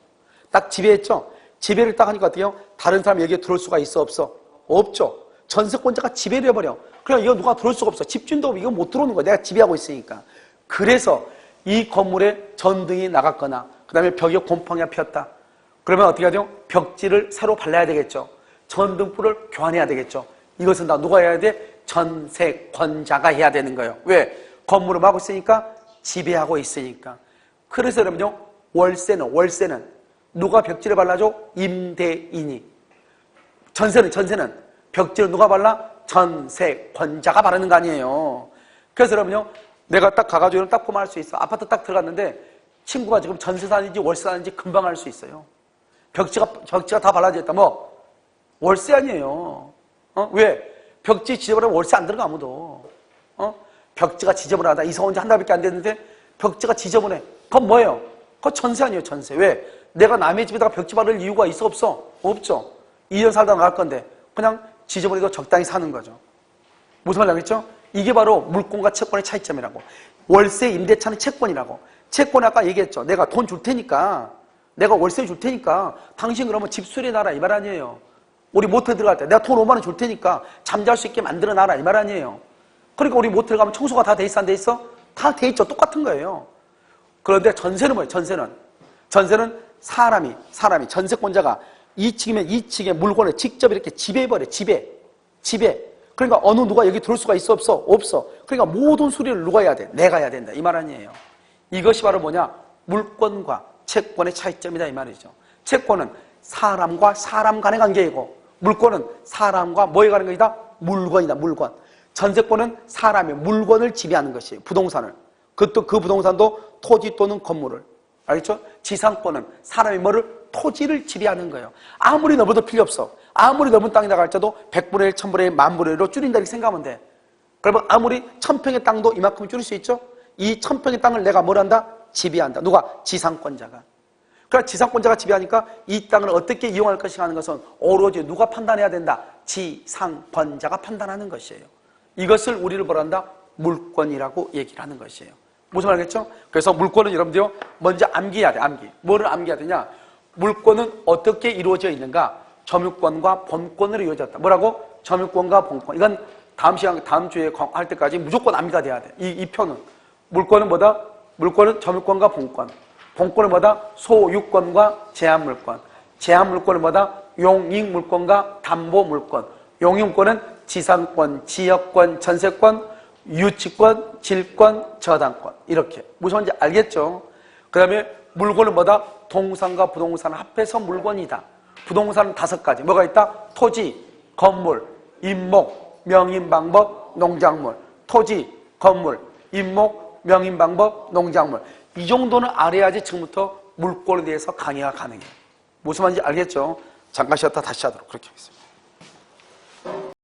딱 지배했죠? 지배를 딱 하니까 어때요? 다른 사람 여기에 들어올 수가 있어 없어? 없죠. 전세권자가 지배를 해버려. 그냥 이거 누가 들어올 수가 없어. 집주인도 없고 이거 못 들어오는 거야. 내가 지배하고 있으니까. 그래서 이 건물에 전등이 나갔거나 그 다음에 벽에 곰팡이가 피었다. 그러면 어떻게 하죠? 벽지를 새로 발라야 되겠죠. 전등불을 교환해야 되겠죠. 이것은 다 누가 해야 돼? 전세권자가 해야 되는 거예요. 왜? 건물을 하고 있으니까 지배하고 있으니까. 그래서 여러분요. 월세는 누가 벽지를 발라줘? 임대인이. 전세는 벽지를 누가 발라? 전세권자가 바르는 거 아니에요. 그래서 여러분요. 내가 딱 가가지고 딱 보면 알 수 있어. 아파트 딱 들어갔는데 친구가 지금 전세 사는지 월세 사는지 금방 알 수 있어요. 벽지가 다 발라져 있다. 뭐? 월세 아니에요. 왜? 벽지 지저분하면 월세 안 들어가 아무도. 벽지가 지저분하다. 이사 온 지 한 달밖에 안 됐는데 벽지가 지저분해. 그건 뭐예요? 그건 전세 아니에요. 전세. 왜? 내가 남의 집에다가 벽지 바를 이유가 있어 없어? 없죠. 2년 살다 나갈 건데 그냥 지저분하게 적당히 사는 거죠. 무슨 말인지 알겠죠? 이게 바로 물권과 채권의 차이점이라고. 월세 임대차는 채권이라고. 채권은 아까 얘기했죠. 내가 돈 줄 테니까, 내가 월세 줄 테니까 당신 그러면 집 수리해놔라 이 말 아니에요. 우리 모텔 들어갈 때 내가 돈 5만 원 줄 테니까 잠잘 수 있게 만들어놔라 이 말 아니에요. 그러니까 우리 모텔 가면 청소가 다 돼 있어 안 돼 있어? 다 돼 있죠. 똑같은 거예요. 그런데 전세는 뭐예요? 전세는 사람이 전세권자가 2층이면 2층의 물건을 직접 이렇게 지배해버려. 지배. 그러니까 어느 누가 여기 들어올 수가 있어 없어? 없어. 그러니까 모든 수리를 누가 해야 돼? 내가 해야 된다 이 말 아니에요. 이것이 바로 뭐냐? 물권과 채권의 차이점이다 이 말이죠. 채권은 사람과 사람 간의 관계이고 물권은 사람과 뭐에 관한 것이다? 물건이다. 물건. 전세권은 사람의 물건을 지배하는 것이에요. 부동산을. 그 부동산도 토지 또는 건물을. 알겠죠? 지상권은 사람이 뭐를? 토지를 지배하는 거예요. 아무리 넓어도 필요 없어. 아무리 넓은 땅에다가 할지라도 100분의 1, 1000분의 1, 만분의 1로 줄인다 이렇게 생각하면 돼. 그러면 아무리 1000평의 땅도 이만큼 줄일 수 있죠? 이 1000평의 땅을 내가 뭘 한다? 지배한다. 누가? 지상권자가. 그러니까 지상권자가 지배하니까 이 땅을 어떻게 이용할 것인가 하는 것은 오로지 누가 판단해야 된다? 지상권자가 판단하는 것이에요. 이것을 우리를 뭐란다? 물권이라고 얘기를 하는 것이에요. 무슨 말이겠죠? 그래서 물권은 여러분들요 먼저 암기해야 돼. 암기. 뭐를 암기해야 되냐? 물권은 어떻게 이루어져 있는가? 점유권과 본권으로 이루어졌다. 뭐라고? 점유권과 본권. 이건 다음 주에 할 때까지 무조건 암기가 돼야 돼. 이 표는. 물권은 뭐다? 물권은 점유권과 본권. 본권은 뭐다? 소유권과 제한물권. 제한물권은 뭐다? 용익물권과 담보물권. 용익물권은 지상권, 지역권, 전세권, 유치권, 질권, 저당권. 이렇게. 무슨 말인지 알겠죠? 그 다음에 물건은 뭐다? 동산과 부동산을 합해서 물건이다. 부동산은 5가지. 뭐가 있다? 토지, 건물, 임목, 명인방법, 농작물. 토지, 건물, 임목, 명인방법, 농작물. 이 정도는 알아야지 지금부터 물권에 대해서 강의가 가능해요. 무슨 말인지 알겠죠? 잠깐 쉬었다 다시 하도록 그렇게 하겠습니다.